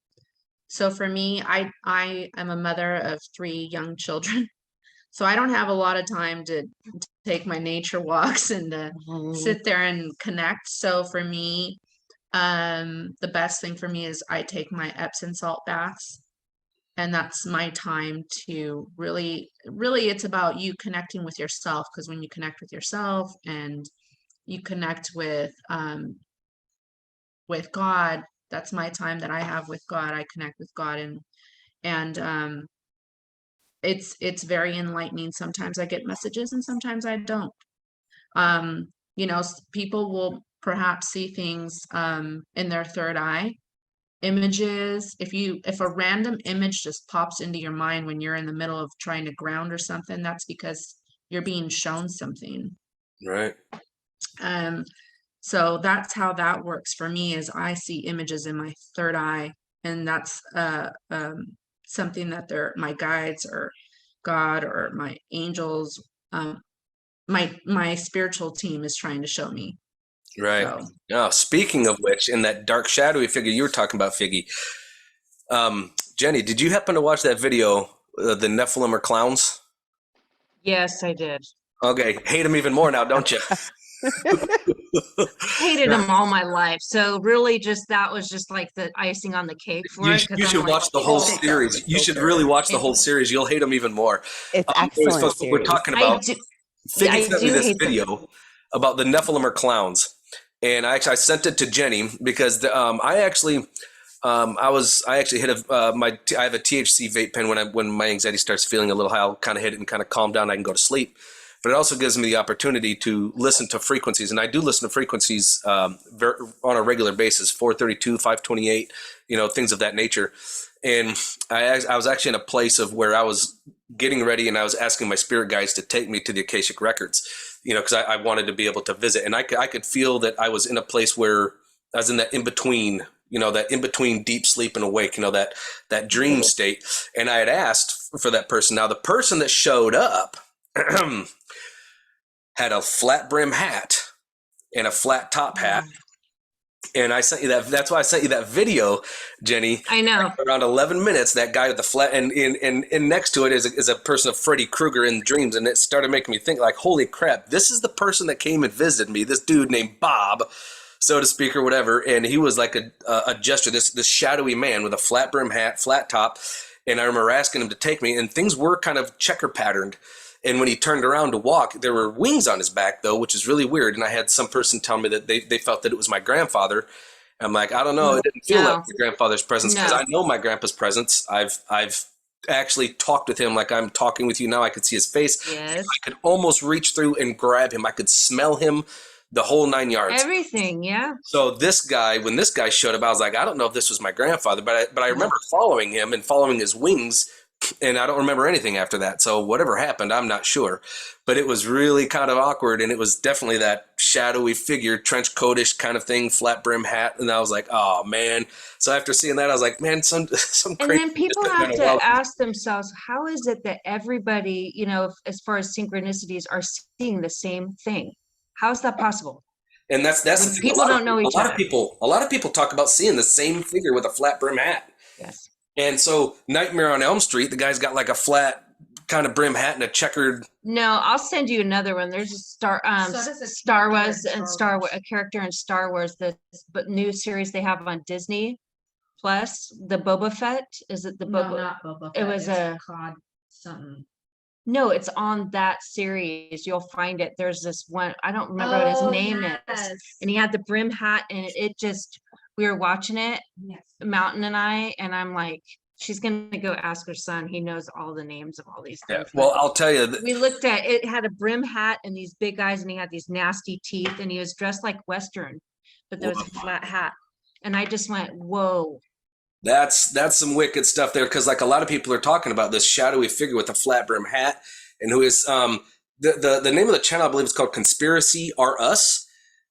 So for me, I am a mother of 3 young children. So I don't have a lot of time to take my nature walks and to sit there and connect. So for me, the best thing for me is I take my Epsom salt baths. And that's my time to really it's about you connecting with yourself, because when you connect with yourself and you connect with God, that's my time that I have with God. I connect with God, and it's very enlightening. Sometimes I get messages and sometimes I don't. You know, people will perhaps see things in their third eye, images. If a random image just pops into your mind when you're in the middle of trying to ground or something, that's because you're being shown something. Right. So that's how that works for me, is I see images in my third eye, and that's something that they're my guides or God or my angels, my spiritual team is trying to show me. Right. So Now, speaking of which, in that dark shadowy figure you were talking about, Figgy, Jenny, did you happen to watch that video, the Nephilim are clowns? Yes, I did. Okay, hate them even more now, don't you? Hated them all my life. So really just that was just like the icing on the cake for it. You should watch the whole series. You should really watch the whole series. You'll hate them even more. It's Anyways, excellent folks, what we're series. talking I about. do, Figgy sent me this hate them. video about the Nephilim are clowns, and I sent it to Jenny because I actually hit I have a THC vape pen when my anxiety starts feeling a little high. I'll kind of hit it and kind of calm down. I can go to sleep, but it also gives me the opportunity to listen to frequencies, and I do listen to frequencies on a regular basis, 432, 528, things of that nature. And I was actually in a place of where I was getting ready, and I was asking my spirit guides to take me to the Akashic records, because I wanted to be able to visit, and I could feel that I was in a place where I was in that in between, that in between deep sleep and awake, that dream state. And I had asked for that person. Now the person that showed up had a flat brim hat and a flat top hat. And I sent you that. That's why I sent you that video, Jenny. I know. Around 11 minutes, that guy with the flat, and next to it is a person of Freddy Krueger in dreams, and it started making me think, like, holy crap, this is the person that came and visited me. This dude named Bob, so to speak, or whatever, and he was like a jester, this shadowy man with a flat brim hat, flat top, and I remember asking him to take me, and things were kind of checker patterned. And when he turned around to walk, there were wings on his back, though, which is really weird. And I had some person tell me that they felt that it was my grandfather. I'm like, I don't know. It didn't feel like my grandfather's presence, because I know my grandpa's presence. I've actually talked with him like I'm talking with you now. I could see his face. Yes. I could almost reach through and grab him. I could smell him, the whole 9 yards. Everything, yeah. So when this guy showed up, I was like, I don't know if this was my grandfather, but I remember following him and following his wings. And I don't remember anything after that. So whatever happened, I'm not sure. But it was really kind of awkward. And it was definitely that shadowy figure, trench coatish kind of thing, flat brim hat. And I was like, oh, man. So after seeing that, I was like, man, some And crazy. then people have to ask themselves, how is it that everybody, as far as synchronicities, are seeing the same thing? How is that possible? And that's the thing. People don't know each other. A lot of people talk about seeing the same figure with a flat brim hat. Yes. And so Nightmare on Elm Street, the guy's got like a flat kind of brim hat and a checkered. No, I'll send you another one. There's a Star Wars and a character in Star Wars, but new series they have on Disney Plus, the Boba Fett. Is it the Boba? No, not Boba It Fett. was it's Cod something. No, it's on that series. You'll find it. There's this one. I don't remember what his name is. And he had the brim hat, and we were watching it, Mountain and I, and I'm like, she's gonna go ask her son. He knows all the names of all these things. Yeah. Well, I'll tell you. We looked at it, had a brim hat and these big eyes, and he had these nasty teeth, and he was dressed like Western, but there was a flat hat. And I just went, whoa. That's some wicked stuff there, because like a lot of people are talking about this shadowy figure with a flat brim hat, and who is the name of the channel, I believe, is called Conspiracy Are Us.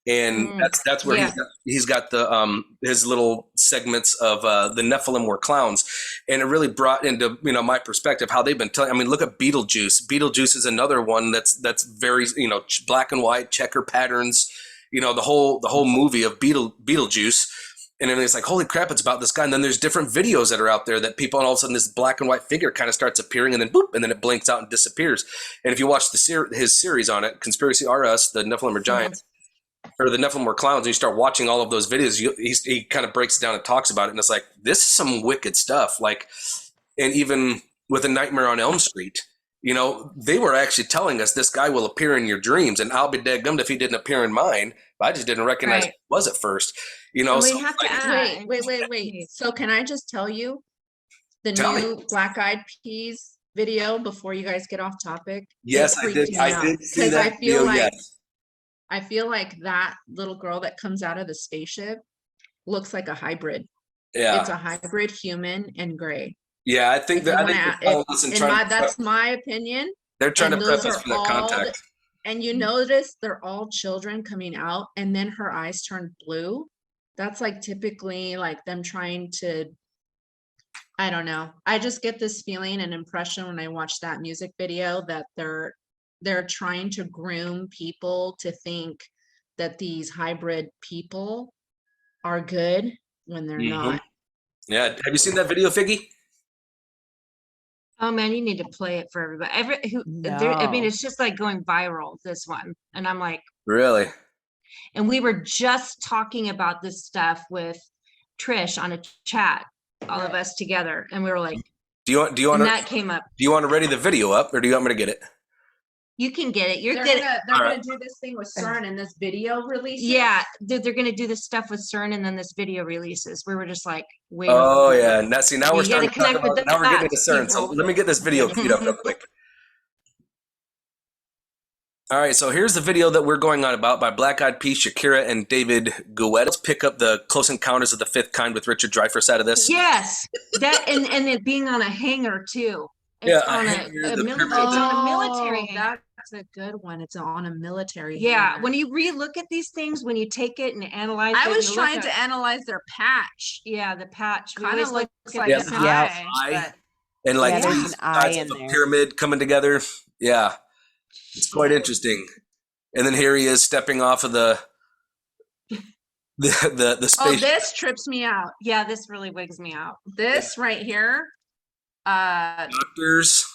And that's where he's got the his little segments of the Nephilim were clowns, and it really brought into my perspective how they've been telling. I mean, look at Beetlejuice. Beetlejuice is another one that's very black and white checker patterns. The whole movie of Beetlejuice, and then it's like, holy crap, it's about this guy. And then there's different videos that are out there that people, and all of a sudden this black and white figure kind of starts appearing, and then boop, and then it blinks out and disappears. And if you watch his series on it, Conspiracy Are Us, the Nephilim are giants. Or the Nephilim were clowns, and you start watching all of those videos, he kind of breaks it down and talks about it, and it's like, this is some wicked stuff. Like, and even with A Nightmare on Elm Street, they were actually telling us this guy will appear in your dreams, and I'll be dadgummed if he didn't appear in mine. I just didn't recognize who it was at first. And So we have to ask. Wait. So can I just tell you the new Black Eyed Peas video before you guys get off topic? Yes, I did. I did see Because that video. Yes. I feel like that little girl that comes out of the spaceship looks like a hybrid. Yeah. It's a hybrid human and gray. Yeah, I think That's my opinion. They're trying to prep us for that all contact. And you notice they're all children coming out, and then her eyes turn blue. That's like typically like them trying to I don't know. I just get this feeling and impression when I watch that music video that they're trying to groom people to think that these hybrid people are good when they're not. Yeah. Have you seen that video, Figgy? Oh man, you need to play it for everybody. I mean, No. it's just like going viral, this one. And I'm like, Really? and we were just talking about this stuff with Trish on a chat, all of us together. And we were like, Do you want and to that came up. ready the video up, or do you want me to get it? You can get it. You're They're good. gonna All right. do this thing with CERN in this video release. Yeah, they're going to do this stuff with CERN and then this video releases. We were just like, wait. Oh yeah. Now see, now we're You gotta starting to talk connect with about, now we're getting into dots, CERN. So people. let me get this video queued up real quick. All right, so here's the video that we're going on about by Black Eyed Peas, Shakira, and David Guetta. Let's pick up the Close Encounters of the Fifth Kind with Richard Dreyfuss out of this. Yes, that and it being on a hangar too. It's Yeah, on hangar, the military. pyramid. It's on a military Oh, hangar. that's a good one. It's on a military. Yeah, hangar. when you relook at these things, when you take it and analyze I it, was you look trying at- to analyze their patch. Yeah, the patch. We Kind always of look looks at like Yeah, an the eye. eye. but- And like Yeah, there's three an eye sides in of a there. pyramid coming together. Yeah, it's quite interesting. And then here he is stepping off of the Oh, space. this trips me out. Yeah, this really wigs me out. This right here. Doctors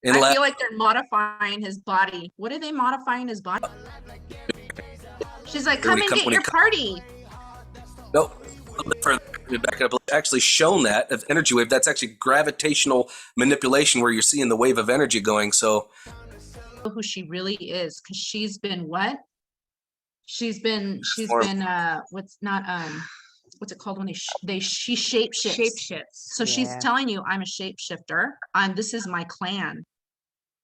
in I lab. feel like they're modifying his body. What are they modifying his body? She's like, When come he and come- get when he your party. Nope. A little bit further, back it up. It's actually shown that of energy wave. That's actually gravitational manipulation where you're seeing the wave of energy going. So Who she really is, because she's been what? She's been what's it called when she shapeshifts. Shapeshifts. So she's Yeah. telling you, I'm a shapeshifter. This is my clan.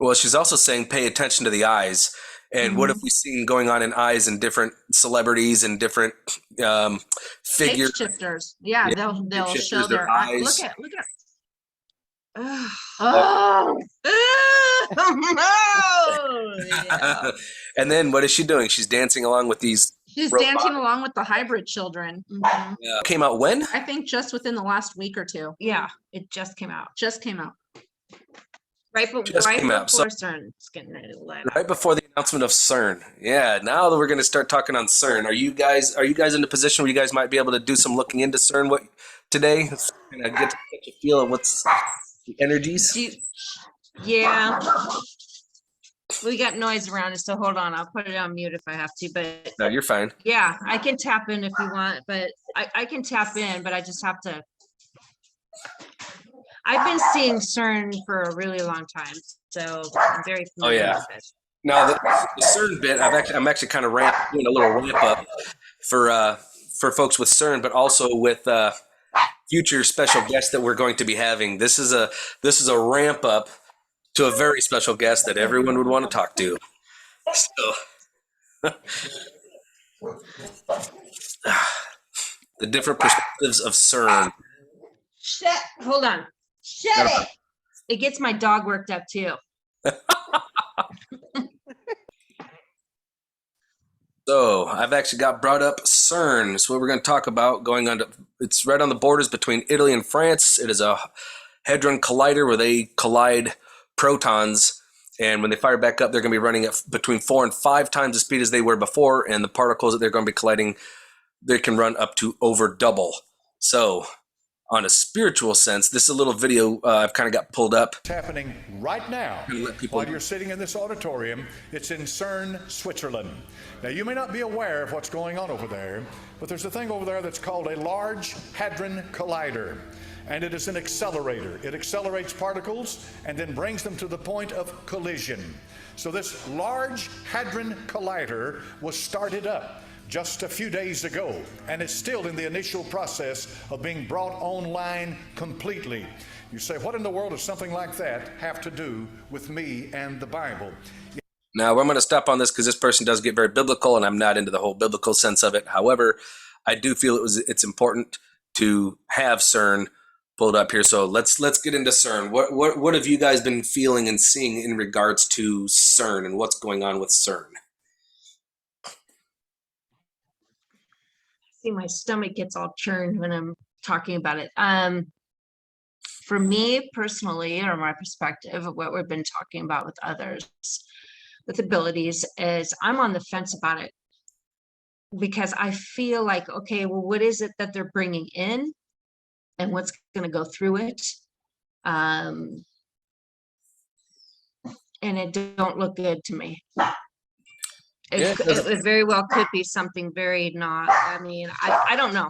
well, she's also saying pay attention to the eyes. And what have we seen going on in eyes in different celebrities and different figures? Shapeshifters. Yeah, Yeah, they'll shapeshifters, show their their eyes. look at. Ugh. Oh, Oh, yeah. And then what is she doing? She's dancing along with these. she's Robot. dancing along with the hybrid children. Mhm. Came out when? I think just within the last week or two. Yeah, it just came out. Just came out. Just came out, so- before CERN's getting ready to light up. Right before the announcement of CERN. Yeah, now that we're going to start talking on CERN, are you guys in a position where you guys might be able to do some looking into CERN today? Kind of get a feel of what's the energies. Yeah. We got noise around us, so hold on. I'll put it on mute if I have to. But No, you're fine. yeah, I can tap in if you want, but I can tap in, but I just have to. I've been seeing CERN for a really long time, so I'm very familiar yeah. with it. Now the CERN bit, I'm actually kind of doing a little ramp up for folks with CERN, but also with future special guests that we're going to be having. This is a ramp up to a very special guest that everyone would want to talk to. So the different perspectives of CERN. Shut. Hold on. Shut it. It gets my dog worked up too. So I've actually got brought up CERN. So what we're going to talk about it's right on the borders between Italy and France. It is a hadron collider where they collide protons, and when they fire back up, they're going to be running at between 4 and 5 times the speed as they were before, and the particles that they're going to be colliding, they can run up to over double. So on a spiritual sense, this is a little video I've kind of got pulled up. It's happening right now Let people- while you're sitting in this auditorium. It's in CERN, Switzerland. Now, you may not be aware of what's going on over there, but there's a thing over there that's called a Large Hadron Collider, and it is an accelerator. It accelerates particles and then brings them to the point of collision. So this Large Hadron Collider was started up just a few days ago, and it's still in the initial process of being brought online completely. You say, what in the world does something like that have to do with me and the Bible? Now, I'm going to stop on this because this person does get very biblical, and I'm not into the whole biblical sense of it. However, I do feel it's important to have CERN pulled up here. So let's get into CERN. What have you guys been feeling and seeing in regards to CERN and what's going on with CERN? See, my stomach gets all churned when I'm talking about it. for me personally, or my perspective of what we've been talking about with others with abilities, is I'm on the fence about it, because I feel like, okay, well, what is it that they're bringing in and what's going to go through it? And it don't look good to me. Yeah, It very well could be something very not, I mean, I don't know.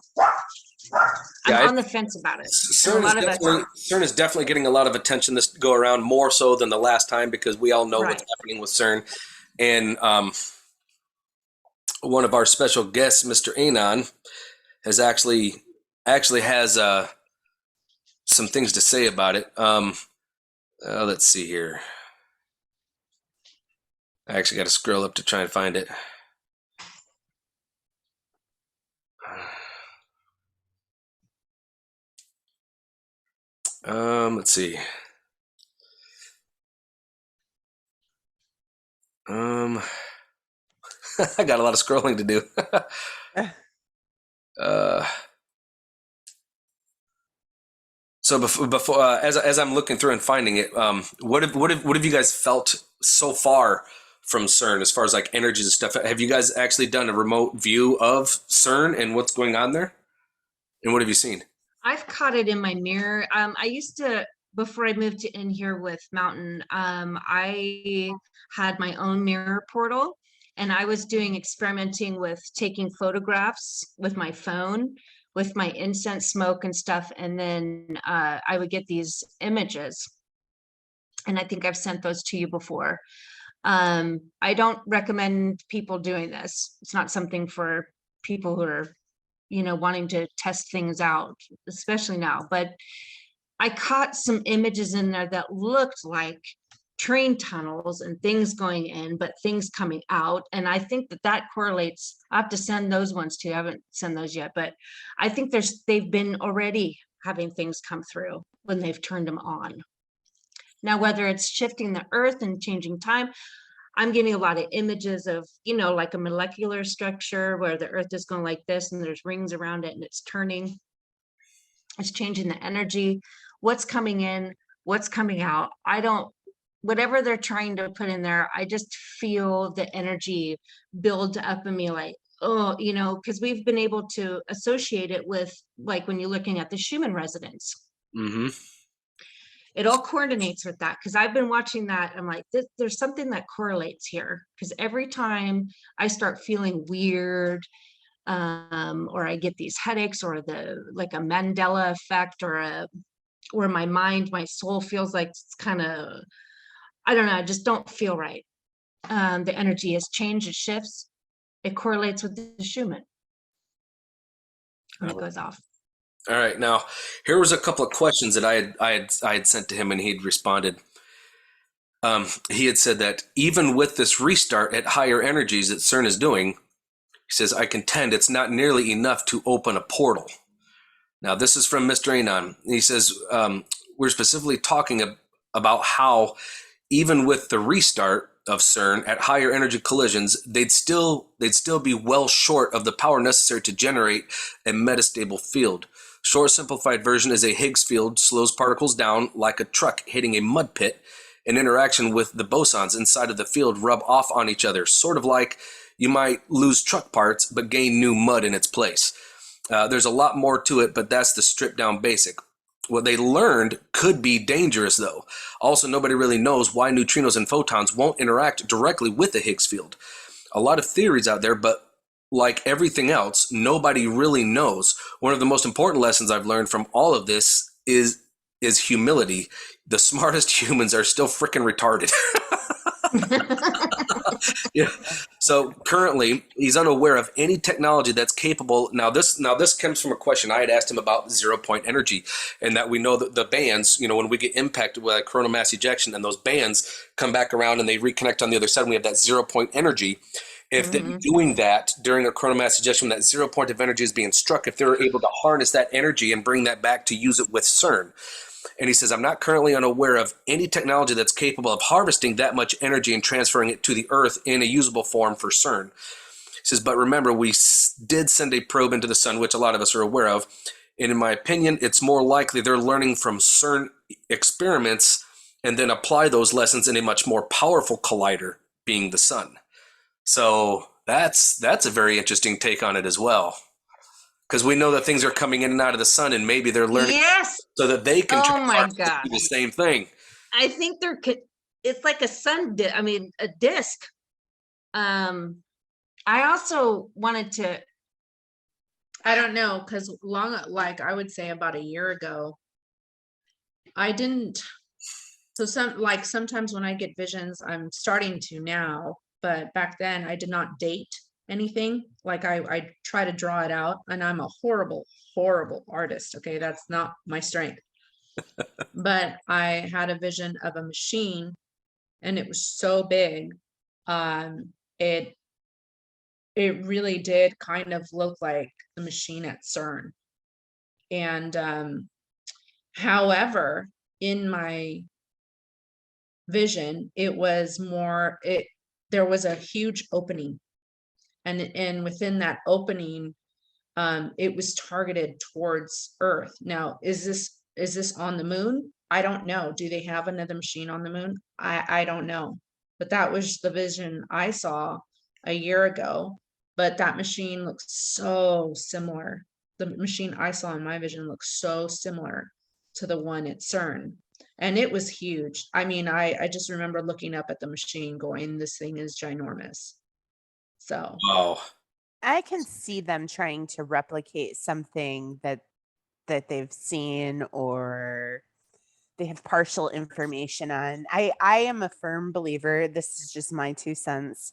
I'm on the fence about it. And a lot of us are. CERN is definitely getting a lot of attention this go around, more so than the last time, because we all know what's Right. happening with CERN. And one of our special guests, Mr. Anon, has actually has some things to say about it. Let's see here. I actually got to scroll up to try and find it. Let's see. I got a lot of scrolling to do. So before as I'm looking through and finding it, what have you guys felt so far from CERN as far as like energies and stuff? Have you guys actually done a remote view of CERN and what's going on there? And what have you seen? I've caught it in my mirror. I used to, before I moved in here with Mountain, I had my own mirror portal, and I was doing experimenting with taking photographs with my phone, with my incense smoke and stuff. And then I would get these images. And I think I've sent those to you before. I don't recommend people doing this. It's not something for people who are, wanting to test things out, especially now. But I caught some images in there that looked like train tunnels and things going in, but things coming out. And I think that correlates. I have to send those ones to you. I haven't sent those yet, but I think they've been already having things come through when they've turned them on. Now, whether it's shifting the earth and changing time, I'm getting a lot of images of, like a molecular structure where the earth is going like this and there's rings around it and it's turning. It's changing the energy. What's coming in, what's coming out. Whatever they're trying to put in there, I just feel the energy build up in me, like, oh, because we've been able to associate it with, like, when you're looking at the Schumann resonance. Mm-hmm. It all coordinates with that, because I've been watching that. I'm like, there's something that correlates here, because every time I start feeling weird, or I get these headaches, or like a Mandela effect, or where my soul feels like it's kind of, I don't know, I just don't feel right. The energy has changed, it shifts, it correlates with the Schumann when it goes off. All right. Now, here was a couple of questions that I had sent to him, and he'd responded. He had said that even with this restart at higher energies that CERN is doing, he says, I contend it's not nearly enough to open a portal. Now, this is from Mr. Anon. He says, we're specifically talking about how even with the restart of CERN at higher energy collisions, they'd still be well short of the power necessary to generate a metastable field. Short simplified version is a Higgs field slows particles down like a truck hitting a mud pit. An interaction with the bosons inside of the field rub off on each other, sort of like you might lose truck parts but gain new mud in its place. There's a lot more to it, but that's the stripped down basic. What they learned could be dangerous, though. Also, nobody really knows why neutrinos and photons won't interact directly with the Higgs field. A lot of theories out there, but like everything else, nobody really knows. One of the most important lessons I've learned from all of this is humility. The smartest humans are still freaking retarded. Yeah. So currently, he's unaware of any technology that's capable. Now this comes from a question I had asked him about 0-point energy, and that we know that the bands, when we get impacted with coronal mass ejection, and those bands come back around and they reconnect on the other side, and we have that 0-point energy. If they're doing that during a coronal mass ejection, when that 0 point of energy is being struck, if they're able to harness that energy and bring that back to use it with CERN. And he says, I'm not currently unaware of any technology that's capable of harvesting that much energy and transferring it to the Earth in a usable form for CERN. He says, but remember, we did send a probe into the sun, which a lot of us are aware of, And in my opinion, it's more likely they're learning from certain experiments and then apply those lessons in a much more powerful collider, being the sun. So that's a very interesting take on it as well. Because we know that things are coming in and out of the sun, and maybe they're learning Yes. so that they can Oh turn my on to God. do the same thing. I think it's like a a disc. I also wanted to, I don't know, because like I would say about a year ago, I didn't. So sometimes when I get visions, I'm starting to now, but back then I did not date anything. Like I try to draw it out, and I'm a horrible, horrible artist. Okay, that's not my strength. But I had a vision of a machine, and it was so big. It really did kind of look like the machine at CERN. And however, in my vision, it was there was a huge opening, and within that opening, it was targeted towards Earth. Now, is this on the moon? I don't know. Do they have another machine on the moon? I don't know. But that was the vision I saw a year ago. But that machine looks so similar. The machine I saw in my vision looks so similar to the one at CERN. And it was huge. I mean, I just remember looking up at the machine going, this thing is ginormous. So Wow. I can see them trying to replicate something that they've seen or they have partial information on. I am a firm believer, this is just my 2 cents,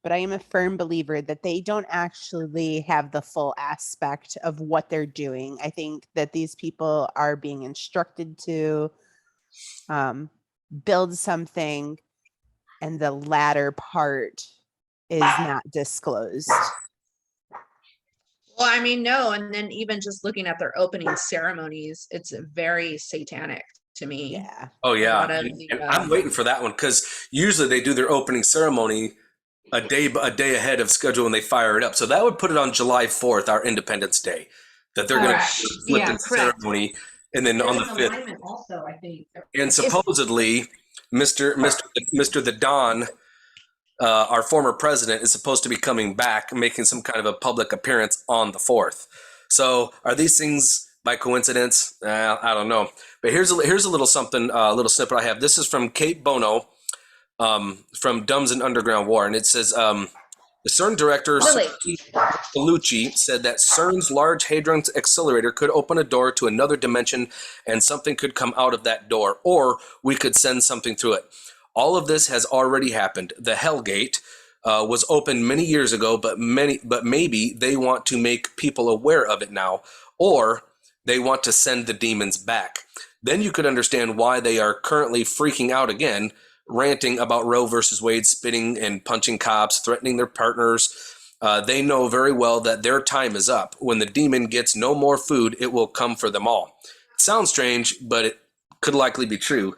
but I am a firm believer that they don't actually have the full aspect of what they're doing. I think that these people are being instructed to build something, and the latter part is not disclosed. well, I mean, no, and then even just looking at their opening ceremonies, it's very satanic to me. Yeah. Oh A yeah, lot of and the, I'm waiting for that one because usually they do their opening ceremony a day ahead of schedule when they fire it up. So that would put it on July 4th, our Independence Day, that they're going to Correct. flip Yeah, the correct. ceremony, and then on the 5th. alignment also, I think. And supposedly, Mr. the Don, our former president, is supposed to be coming back, making some kind of a public appearance on the 4th. So are these things by coincidence? I don't know. But here's a little something, a little snippet I have. This is from Kate Bono, from Dumbs and Underground War, and it says the CERN director Bellucci said that CERN's Large Hadron Accelerator could open a door to another dimension, and something could come out of that door, or we could send something through it. All of this has already happened. The Hell Gate was opened many years ago, but maybe they want to make people aware of it now, or they want to send the demons back. Then you could understand why they are currently freaking out again, ranting about Roe versus Wade, spitting and punching cops, threatening their partners. They know very well that their time is up. When the demon gets no more food, it will come for them all. It sounds strange, but it could likely be true.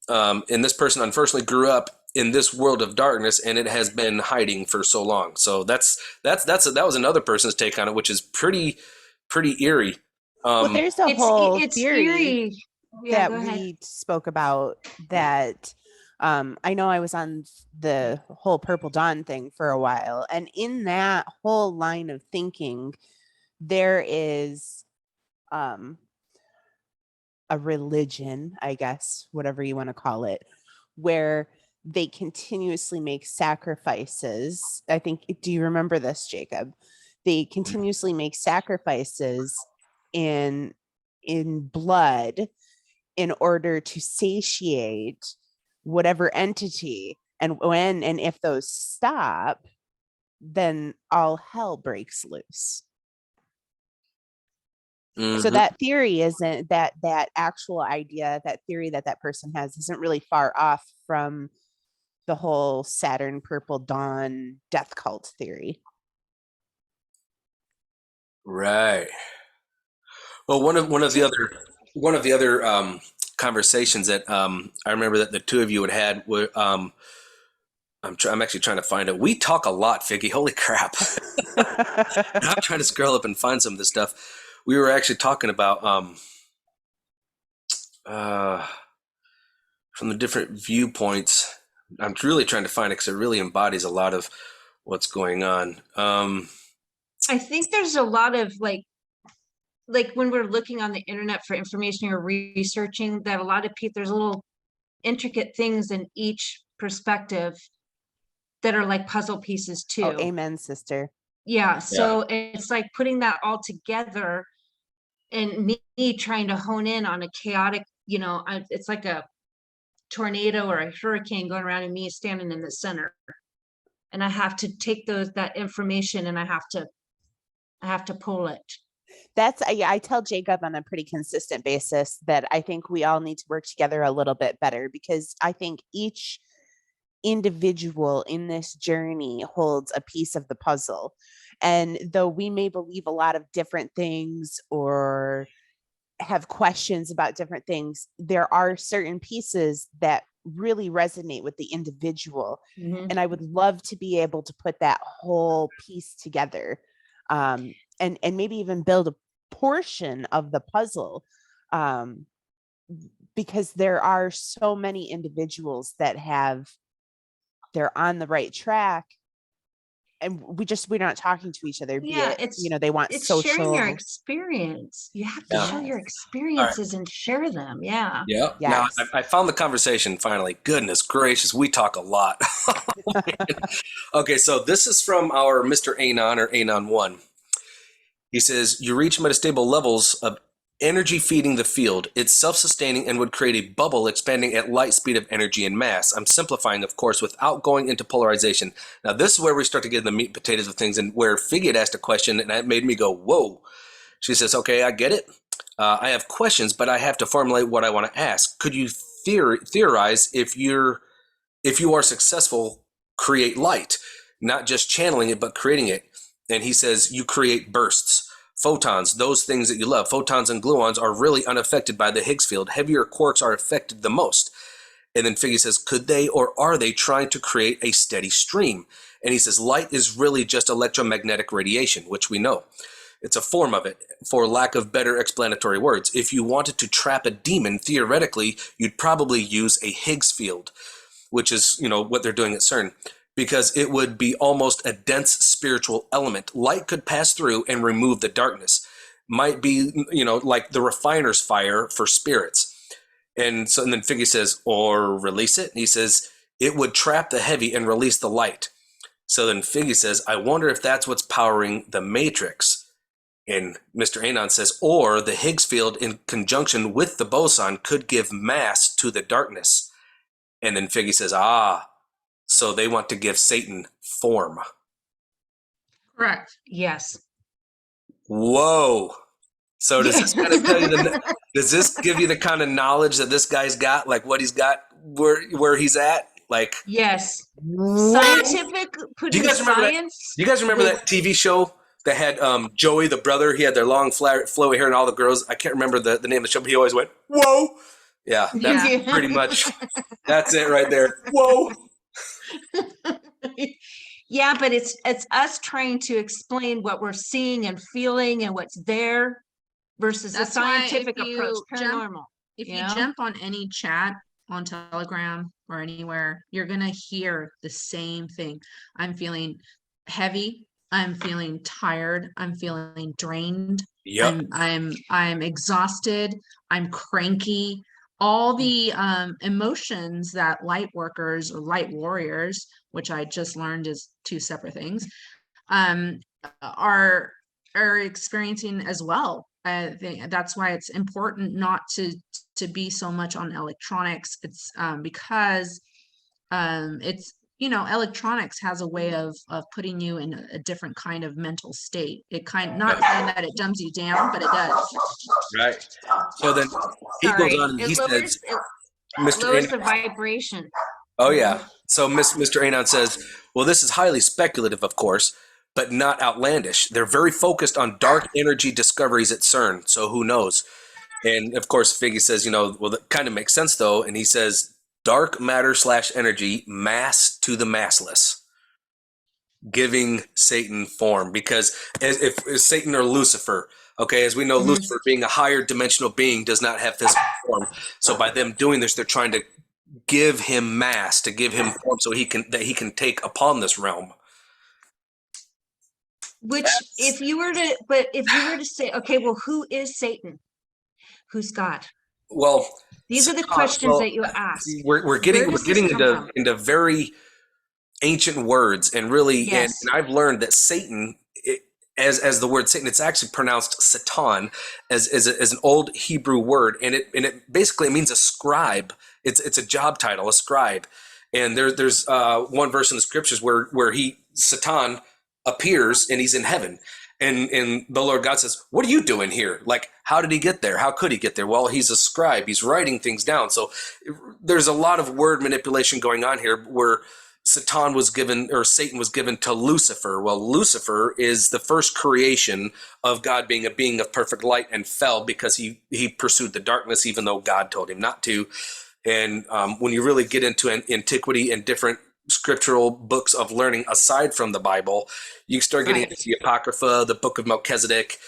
And this person unfortunately grew up in this world of darkness, and it has been hiding for so long. So that was another person's take on it, which is pretty eerie. Well, there's a whole It's theory eerie. Yeah, that go ahead. we spoke about that. I know I was on the whole Purple Dawn thing for a while, and in that whole line of thinking, there is a religion, I guess, whatever you want to call it, where they continuously make sacrifices. I think, do you remember this, Jacob? They continuously make sacrifices in blood in order to satiate whatever entity, and when and if those stop, then all hell breaks loose. So that theory isn't that actual idea, that theory that person has isn't really far off from the whole Saturn Purple Dawn death cult theory. Right. Well, one of the other conversations that I remember that the two of you had were I'm actually trying to find it. We talk a lot, Figgy. Holy crap! I'm trying to scroll up and find some of this stuff. we were actually talking about from the different viewpoints. I'm really trying to find it because it really embodies a lot of what's going on. I think there's a lot of like when we're looking on the internet for information or researching, that a lot of people, there's little intricate things in each perspective that are like puzzle pieces too. Oh, amen, sister. Yeah, so it's like putting that all together and me trying to hone in on a chaotic, it's like a tornado or a hurricane going around and me standing in the center. And I have to take that information and I have to pull it. That's, I tell Jacob on a pretty consistent basis that I think we all need to work together a little bit better, because I think each individual in this journey holds a piece of the puzzle. And though we may believe a lot of different things or have questions about different things, there are certain pieces that really resonate with the individual. Mhm. And I would love to be able to put that whole piece together, and maybe even build a portion of the puzzle, because there are so many individuals that they're on the right track, and we're not talking to each other. Yeah, They want it's social. sharing your experience. You have to share your experiences and share them. Yeah. Yeah. Yes. Now I found the conversation finally. Goodness gracious, we talk a lot. Okay, so this is from our Mr. Anon or Anon 1. He says, you reach metastable levels of energy feeding the field. It's self-sustaining and would create a bubble expanding at light speed of energy and mass. I'm simplifying, of course, without going into polarization. Now, this is where we start to get in the meat and potatoes of things, and where Figgy had asked a question, and that made me go, whoa. She says, okay, I get it. I have questions, but I have to formulate what I want to ask. Could you theorize if you are successful, create light, not just channeling it, but creating it? And he says, you create bursts, photons, those things that you love. Photons and gluons are really unaffected by the Higgs field. Heavier quarks are affected the most. And then Figgy says, could they or are they trying to create a steady stream? And he says, light is really just electromagnetic radiation, which we know. It's a form of it, for lack of better explanatory words. If you wanted to trap a demon, theoretically, you'd probably use a Higgs field, which is, what they're doing at CERN, because it would be almost a dense spiritual element. Light could pass through and remove the darkness. Might be, like the refiner's fire for spirits. And then Figgy says, or release it. And he says, it would trap the heavy and release the light. So then Figgy says, I wonder if that's what's powering the matrix. And Mr. Anon says, or the Higgs field in conjunction with the boson could give mass to the darkness. And then Figgy says, so they want to give Satan form. Correct. Yes. Whoa. So does this kind of tell you does this give you the kind of knowledge that this guy's got, like what he's got, where he's at? Like, Yes. Scientific, do you guys remember science. Do you guys remember that TV show that had Joey, the brother? He had their long, flowy hair, and all the girls. I can't remember the name of the show, but he always went, whoa. Yeah, that's pretty much, that's it right there. Whoa. Yeah, but it's us trying to explain what we're seeing and feeling and what's there versus That's a why if scientific you approach, jump- paranormal. If you you know? jump on any chat on Telegram or anywhere, you're gonna hear the same thing. I'm feeling heavy. I'm feeling tired. I'm feeling drained. Yep. I'm exhausted. I'm cranky. All the emotions that light workers or light warriors, which I just learned is two separate things, are experiencing as well. I think that's why it's important not to be so much on electronics. It's because it's electronics has a way of putting you in a different kind of mental state. It not saying that it dumbs you down, but it does. Right. So then he goes on and he says, It lowers the vibration. oh yeah. So Mr. Anon says, well, this is highly speculative, of course, but not outlandish. They're very focused on dark energy discoveries at CERN, so who knows? And of course, Figgy says, well, that kind of makes sense though. And he says, dark matter / energy, mass to the massless, giving Satan form. Because if Satan or Lucifer, Okay, as we know, Mhm. Lucifer, being a higher dimensional being, does not have physical form. So by them doing this, they're trying to give him mass, to give him form, so he can take upon this realm. Which, if you were to say, okay, well, who is Satan? Who's God? Well, These are the Satan, questions that you ask. we're Where getting does this come from? into very ancient words, and really, and Yes. I've learned that Satan, as the word Satan, it's actually pronounced Satan, as an old Hebrew word, and it basically means a scribe. It's a job title, a scribe. And there's one verse in the scriptures where Satan appears and he's in heaven. And the Lord God says, "What are you doing here? Like, how did he get there? How could he get there?" Well, he's a scribe. He's writing things down. So there's a lot of word manipulation going on here, where Satan was given, or Satan was given to Lucifer. Well, Lucifer is the first creation of God, being a being of perfect light, and fell because he pursued the darkness, even though God told him not to. And when you really get into antiquity and different scriptural books of learning aside from the Bible, you start getting Right. into the Apocrypha, the Book of Melchizedek,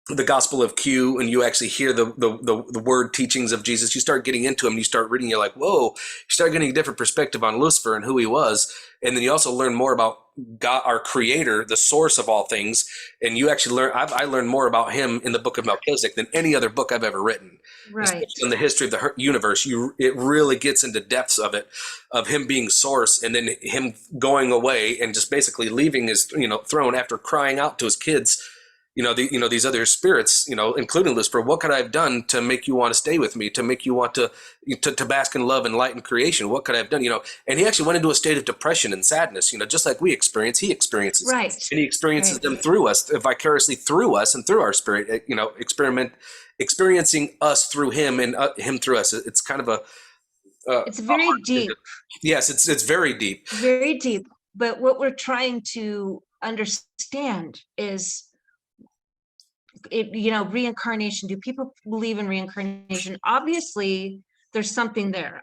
the Gospel of Q, and you actually hear the word teachings of Jesus. You start getting into them, you start reading, you're like, whoa, you start getting a different perspective on Lucifer and who he was. And then you also learn more about God, our creator, the source of all things. And you actually I learned more about him in the Book of Melchizedek than any other book I've ever written. Right. Especially in the history of the universe, it really gets into depths of it, of him being source, and then him going away and just basically leaving his throne after crying out to his kids, these other spirits, including Lucifer. What could I have done to make you want to stay with me, to make you want to bask in love and light and creation? What could I have done? And he actually went into a state of depression and sadness, just like we experience, he experiences. Right. And he experiences Right. them through us, vicariously through us and through our spirit, experiencing us through him, and him through us. It's kind of a It's very deep, yes, it's very deep. very deep. But what we're trying to understand is, reincarnation. Do people believe in reincarnation? Obviously, there's something there.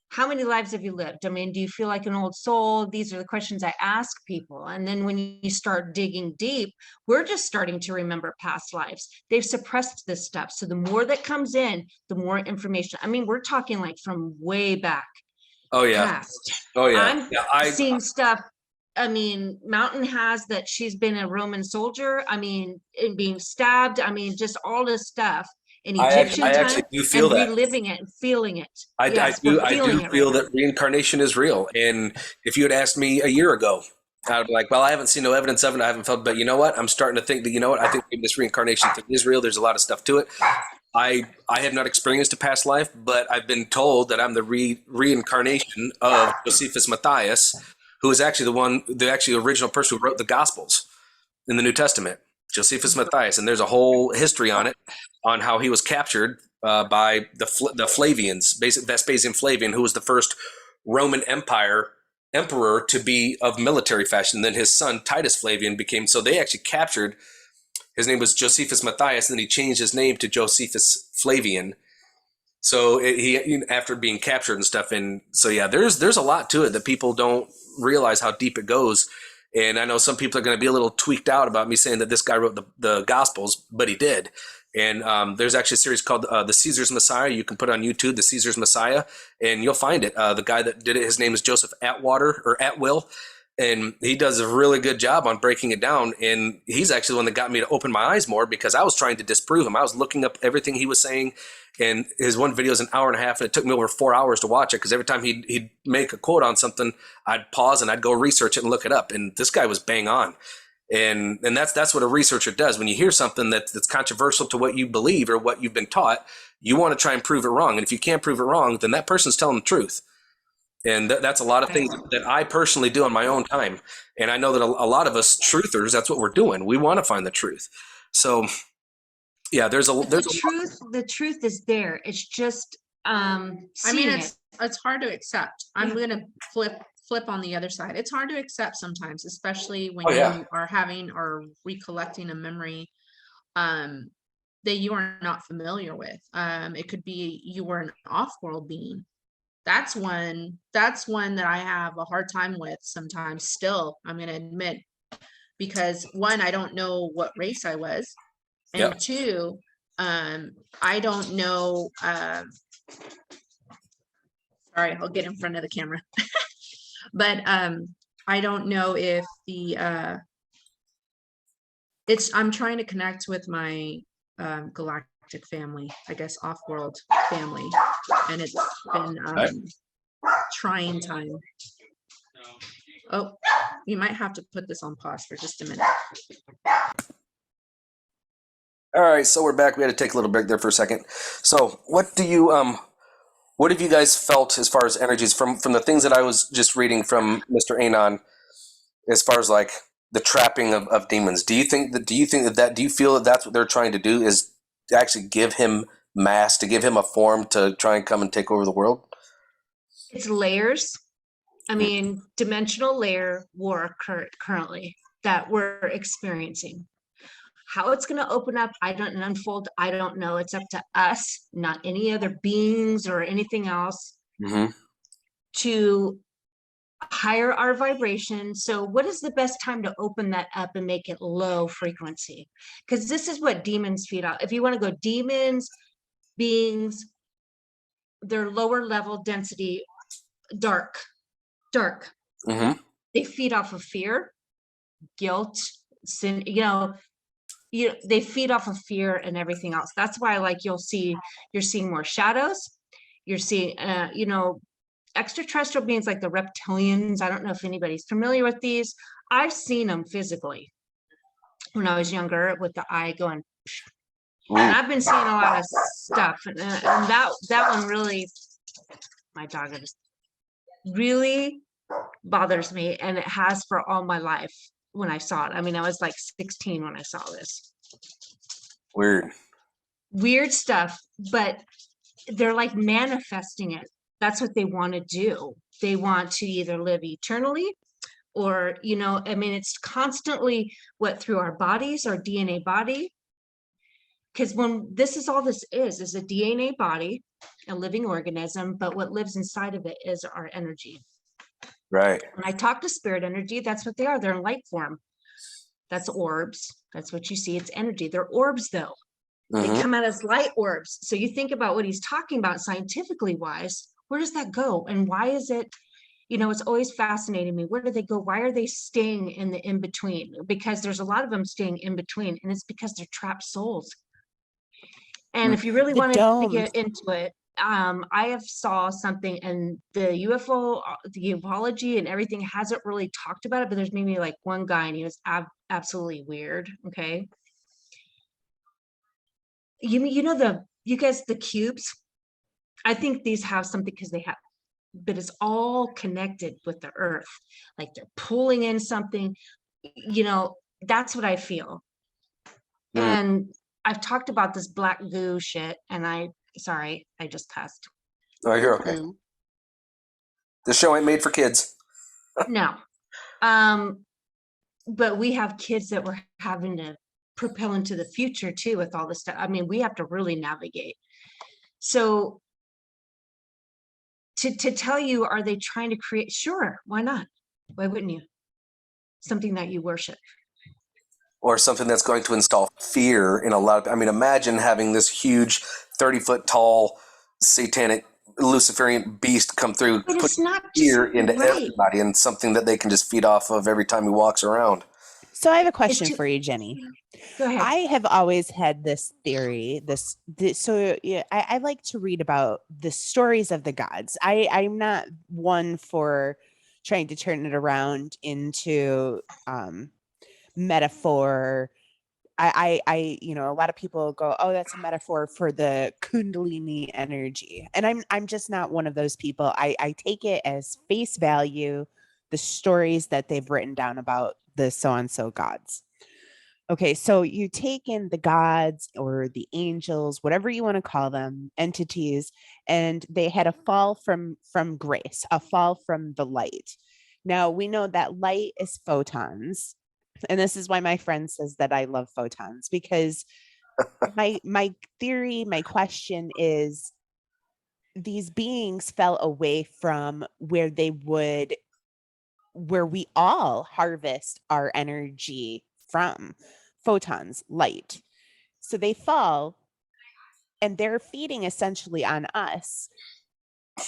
How many lives have you lived? I mean, do you feel like an old soul? These are the questions I ask people. And then when you start digging deep, we're just starting to remember past lives. They've suppressed this stuff. So the more that comes in, the more information. I mean, we're talking like from way back. Oh yeah. Past. Oh yeah. I'm seeing stuff. I mean, Mountain has that she's been a Roman soldier. I mean, and being stabbed. I mean, just all this stuff in Egyptian I time, actually do feel and that. reliving it and feeling it. I do feel right that reincarnation is real. And if you had asked me a year ago, I'd be like, well, I haven't seen no evidence of it. I haven't felt, but you know what? I'm starting to think that, I think maybe this reincarnation thing is real. There's a lot of stuff to it. I have not experienced a past life, but I've been told that I'm the reincarnation of Josephus Matthias, who is actually the original person who wrote the Gospels in the New Testament, Josephus Matthias. And there's a whole history on it, on how he was captured by the Flavians, Vespasian Flavian, who was the first Roman emperor to be of military fashion. Then his son Titus Flavian became. So they actually captured. His name was Josephus Matthias, and then he changed his name to Josephus Flavian. So he after being captured and stuff. And so yeah, there's a lot to it that people don't realize how deep it goes. And I know some people are going to be a little tweaked out about me saying that this guy wrote the Gospels, but he did. And there's actually a series called The Caesar's Messiah. You can put on YouTube, The Caesar's Messiah, and you'll find it. The guy that did it, his name is Joseph Atwill, and he does a really good job on breaking it down. And he's actually the one that got me to open my eyes more, because I was trying to disprove him. I was looking up everything he was saying, and his one video is an hour and a half, and it took me over 4 hours to watch it, because every time he'd make a quote on something, I'd pause and I'd go research it and look it up. And this guy was bang on. And that's what a researcher does. When you hear something that's controversial to what you believe or what you've been taught, you want to try and prove it wrong. And if you can't prove it wrong, then that person's telling the truth. And that's a lot of things that I personally do on my own time. And I know that a lot of us truthers, that's what we're doing. We want to find the truth. So yeah, the truth is there. It's just it's hard to accept. I'm going to flip on the other side. It's hard to accept sometimes, especially when you are having or recollecting a memory that you are not familiar with. It could be you were an off-world being. That's one that I have a hard time with sometimes still, I'm going to admit, because one, I don't know what race I was, and Yep. two, I don't know. Sorry, I'll get in front of the camera. But I don't know if the I'm trying to connect with my galactic family, I guess off-world family, and it's been trying time. Oh, you might have to put this on pause for just a minute. All right, so we're back. We had to take a little break there for a second. So, what have you guys felt as far as energies from the things that I was just reading from Mr. Anon, as far as like the trapping of demons? Do you feel that that's what they're trying to do, is to actually give him mass, to give him a form to try and come and take over the world? It's layers. I mean, dimensional layer war currently that we're experiencing. How it's going to open up, and unfold, I don't know. It's up to us, not any other beings or anything else, to higher our vibration. So what is the best time to open that up and make it low frequency? Because this is what demons feed off. If you want to go demons, beings, they're lower level density, dark. They feed off of fear, guilt, sin, they feed off of fear and everything else. That's why, like, you're seeing more shadows. You're seeing, extraterrestrial beings like the reptilians. I don't know if anybody's familiar with these. I've seen them physically when I was younger with the eye going. And I've been seeing a lot of stuff, and that one really, my dog just really bothers me, and it has for all my life. When I saw it, I mean, I was like 16 when I saw this. Weird stuff, but they're like manifesting it. That's what they want to do. They want to either live eternally, or, I mean, it's constantly through our bodies, our DNA body. Because when this is a DNA body, a living organism, but what lives inside of it is our energy. Right. When I talk to spirit energy, that's what they are. They're in light form. That's orbs. That's what you see. It's energy. They're orbs, though. They come out as light orbs. So you think about what he's talking about scientifically wise. Where does that go? And why is it, it's always fascinating me. Where do they go? Why are they staying in the in-between? Because there's a lot of them staying in between, and it's because they're trapped souls. And if you really wanted to get into it, I have saw something, and the UFO, the ufology and everything hasn't really talked about it, but there's maybe like one guy, and he was absolutely weird. Okay. You guys, the cubes, I think these have something because they have, but it's all connected with the earth. Like they're pulling in something, that's what I feel. And I've talked about this black goo shit, and I just passed. Oh, you're okay. The show ain't made for kids. No. But we have kids that we're having to propel into the future too with all this stuff. I mean, we have to really navigate. So to tell you, are they trying to create? Sure, why not? Why wouldn't you? Something that you worship. Or something that's going to install fear in a lot of, I mean, imagine having this huge 30-foot tall satanic Luciferian beast come through, but put fear into everybody, and something that they can just feed off of every time he walks around. So I have a question for you, Jenni. Go ahead. I have always had this theory, I like to read about the stories of the gods. I'm not one for trying to turn it around into metaphor. A lot of people go, oh, that's a metaphor for the Kundalini energy. And I'm just not one of those people. I take it as face value, the stories that they've written down about the so-and-so gods. Okay, so you take in the gods or the angels, whatever you want to call them, entities, and they had a fall from grace, a fall from the light. Now we know that light is photons. And this is why my friend says that I love photons, because my theory, my question is, these beings fell away from where they would where we all harvest our energy from, photons, light. So they fall and they're feeding essentially on us.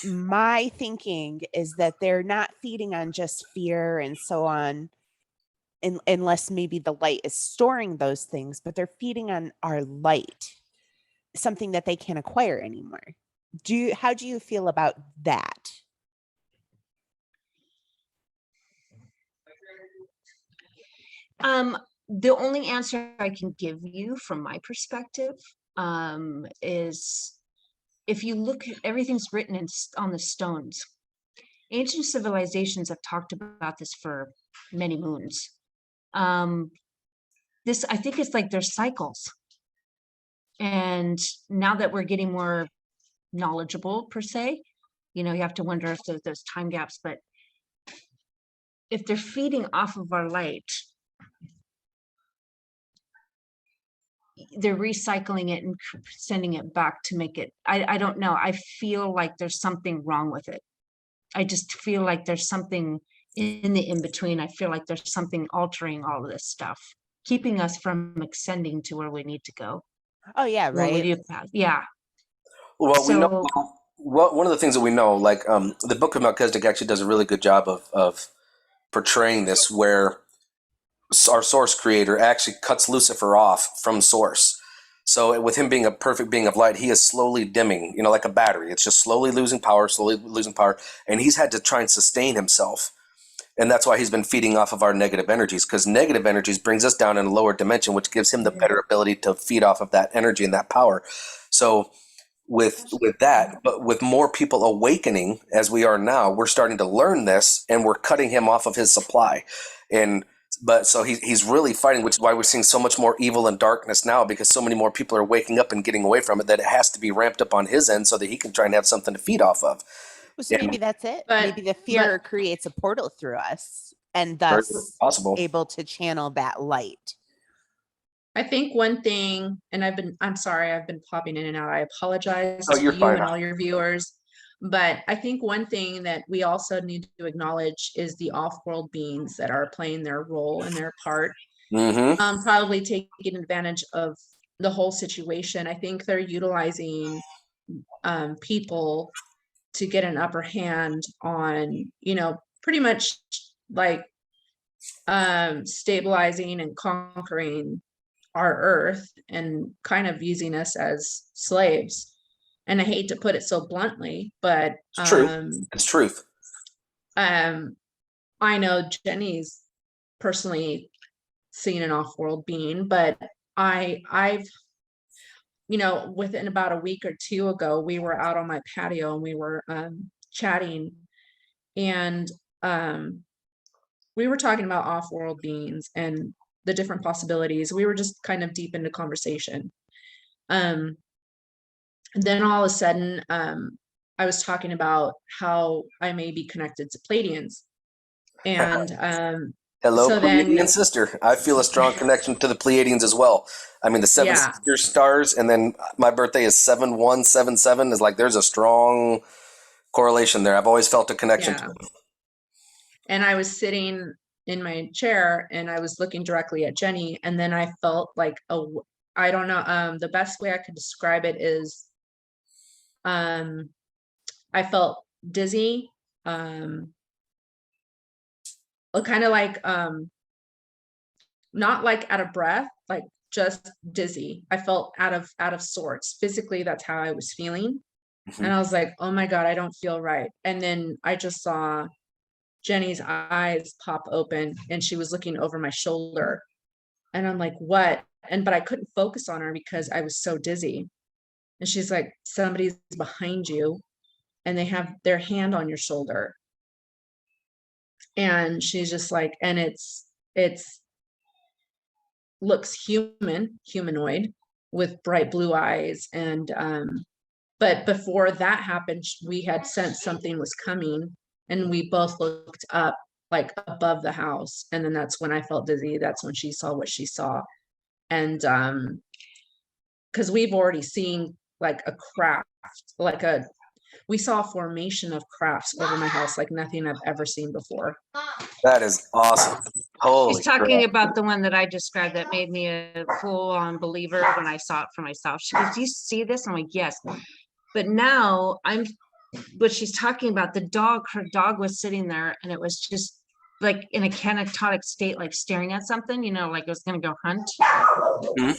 My thinking is that they're not feeding on just fear and so on, unless maybe the light is storing those things, but they're feeding on our light, something that they can't acquire anymore. How do you feel about that? The only answer I can give you from my perspective is, if you look at everything's written on the stones. Ancient civilizations have talked about this for many moons. This, I think it's like there's cycles. And now that we're getting more knowledgeable per se, you have to wonder if there's those time gaps, but if they're feeding off of our light, they're recycling it and sending it back to make it, I don't know. I feel like there's something wrong with it. I just feel like there's something in the in-between. I feel like there's something altering all of this stuff, keeping us from ascending to where we need to go. Oh yeah, right. Yeah. Well, we know So, one of the things that we know, like the Book of Melchizedek actually does a really good job of portraying this, where our source creator actually cuts Lucifer off from source. So with him being a perfect being of light, he is slowly dimming, like a battery. It's just slowly losing power, and he's had to try and sustain himself. And that's why he's been feeding off of our negative energies, because negative energies brings us down in a lower dimension, which gives him the better ability to feed off of that energy and that power. So with that, but with more people awakening as we are now, we're starting to learn this, and we're cutting him off of his supply. But so he's really fighting, which is why we're seeing so much more evil and darkness now, because so many more people are waking up and getting away from it, that it has to be ramped up on his end so that he can try and have something to feed off of. So maybe that's it. But- Maybe the fear creates a portal through us, and thus Possible. able to channel that light. I think one thing, and I'm sorry, I've been popping in and out. I apologize Oh, to you're you fine. and all your viewers. But I think one thing that we also need to acknowledge is the off-world beings that are playing their role and their part. Mm-hmm. Probably taking advantage of the whole situation. I think they're utilizing people to get an upper hand on, pretty much like stabilizing and conquering our earth, and kind of using us as slaves. And I hate to put it so bluntly, but It's truth. It's truth. I know Jenni's personally seen an off-world being, but I've within about a week or two ago, we were out on my patio and we were chatting, and we were talking about off-world beings and the different possibilities. We were just kind of deep into conversation. And then all of a sudden, I was talking about how I may be connected to Pleiadians. And Hello, so Pleiadian then, sister. I feel a strong connection to the Pleiadians as well. I mean, the seven Yeah. sister stars, and then my birthday is 7177. Is like there's a strong correlation there. I've always felt a connection Yeah. to them. and I was sitting in my chair and I was looking directly at Jenni, and then I felt like I don't know, the best way I could describe it is I felt dizzy, kind of like not like out of breath, like just dizzy. I felt out of sorts. Physically, that's how I was feeling. And I was like, oh my God, I don't feel right. And then I just saw Jenni's eyes pop open and she was looking over my shoulder. And I'm like, what? But I couldn't focus on her because I was so dizzy. And she's like, somebody's behind you and they have their hand on your shoulder. And she's just like, and it's looks humanoid with bright blue eyes. And but before that happened, we had sensed something was coming, and we both looked up like above the house. And then that's when I felt dizzy. That's when she saw what she saw. And because we've already seen like a craft, like a We saw a formation of crafts over my house like nothing I've ever seen before. That is awesome. Holy She's talking crap. about the one that I described that made me a full-on believer when I saw it for myself. She goes, "Do you see this?" I'm like, "Yes." But now what she's talking about, her dog was sitting there and it was just like in a catatonic state, like staring at something, like it was going to go hunt. Mhm.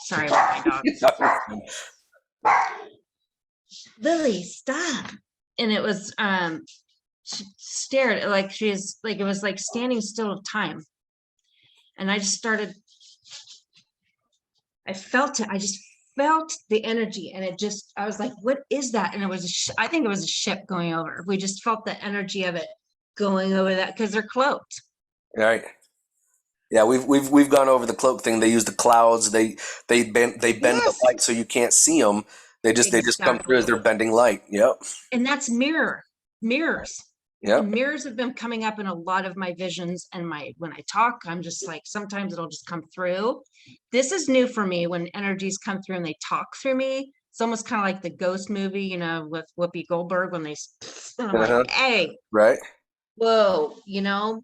Sorry about my dog. Lily, stop. And it was, she stared like it was like standing still of time. And I just I felt it. I just felt the energy and I was like, what is that? And it was, I think it was a ship going over. We just felt the energy of it going over that because they're cloaked. Right. Yeah, we've gone over the cloak thing. They use the clouds. They bend the Yes. light so you can't see them. They just come through as they're bending light. Yep. And that's mirrors. Yep. And mirrors have been coming up in a lot of my visions and when I talk, I'm just like, sometimes it'll just come through. This is new for me when energies come through and they talk through me. It's almost kind of like the ghost movie, with Whoopi Goldberg when I'm like, hey, Right. whoa, and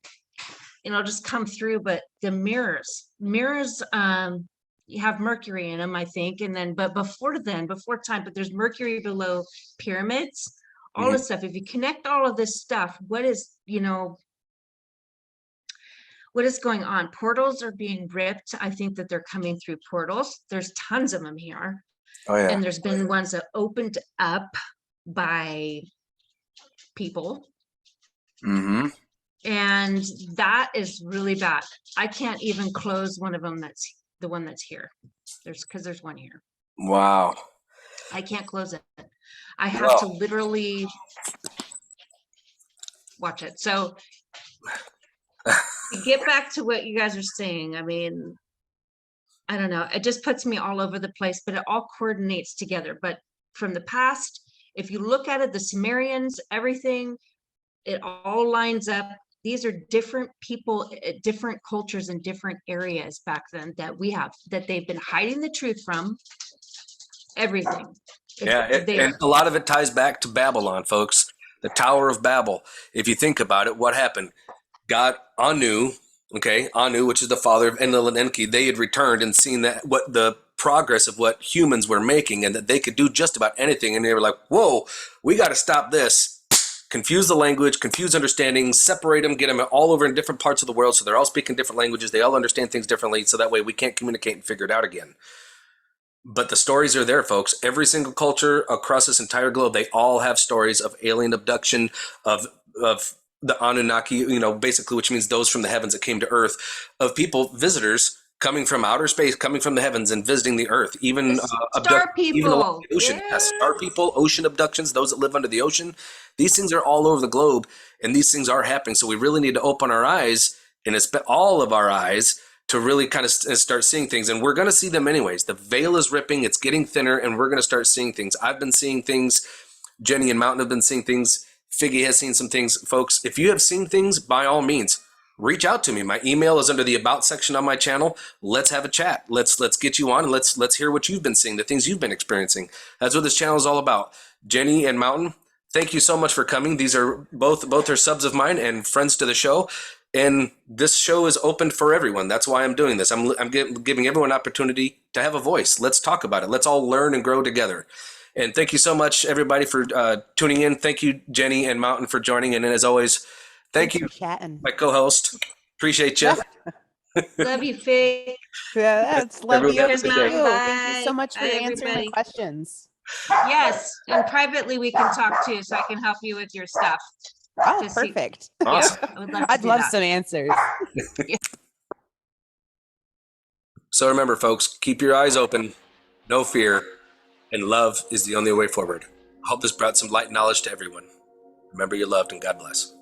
it'll just come through. But the mirrors, you have Mercury in them, I think. And then, but before time, but there's Mercury below pyramids. All this stuff, if you connect all of this stuff, what is going on? Portals are being ripped. I think that they're coming through portals. There's tons of them here. Oh yeah. And there's been ones that opened up by people. Mm-hmm. And that is really bad. I can't even close one of them that's the one that's here. There's one here. Wow. I can't close it. I have to literally watch it. So to get back to what you guys are saying, I mean, I don't know. It just puts me all over the place, but it all coordinates together. But from the past, if you look at it, the Sumerians, everything, it all lines up. These are different people, different cultures in different areas back then that they've been hiding the truth from. Everything. Yeah, and a lot of it ties back to Babylon, folks. The Tower of Babel. If you think about it, what happened? God, Anu, which is the father of Enlil and Enki, they had returned and seen that what the progress of what humans were making and that they could do just about anything. And they were like, whoa, we got to stop this. Confuse the language, confuse understanding, separate them, get them all over in different parts of the world so they're all speaking different languages. They all understand things differently, so that way we can't communicate and figure it out again. But the stories are there, folks. Every single culture across this entire globe, they all have stories of alien abduction, of the Anunnaki, basically, which means those from the heavens that came to Earth, of people, visitors coming from outer space, coming from the heavens and visiting the Earth. Even star people, even along the ocean. Yes, star people, ocean abductions, those that live under the ocean. These things are all over the globe, and these things are happening. So we really need to open our eyes, and all of our eyes, to really kind of start seeing things. And we're going to see them anyways. The veil is ripping, it's getting thinner, and we're going to start seeing things. I've been seeing things. Jenni and Mountain have been seeing things. Figgy has seen some things. Folks, if you have seen things, by all means, reach out to me. My email is under the About section on my channel. Let's have a chat. Let's get you on, and let's hear what you've been seeing, the things you've been experiencing. That's what this channel is all about. Jenni and Mountain, thank you so much for coming. These are both are subs of mine and friends to the show. And this show is open for everyone. That's why I'm doing this. I'm giving everyone an opportunity to have a voice. Let's talk about it. Let's all learn and grow together. And thank you so much, everybody, for tuning in. Thank you, Jenni and Mountain, for joining. And as always, thank you, my co-host. Appreciate you. Love you, Fig. Yeah, that's love you. Everyone have a Thank good day. you so much for Bye, answering my everybody. questions. Yes, and privately we can talk too, so I can help you with your stuff. Oh, To see- perfect. Awesome. I would love to I'd do love that. some answers. So remember, folks, keep your eyes open, no fear, and love is the only way forward. I hope this brought some light knowledge to everyone. Remember, you're loved, and God bless.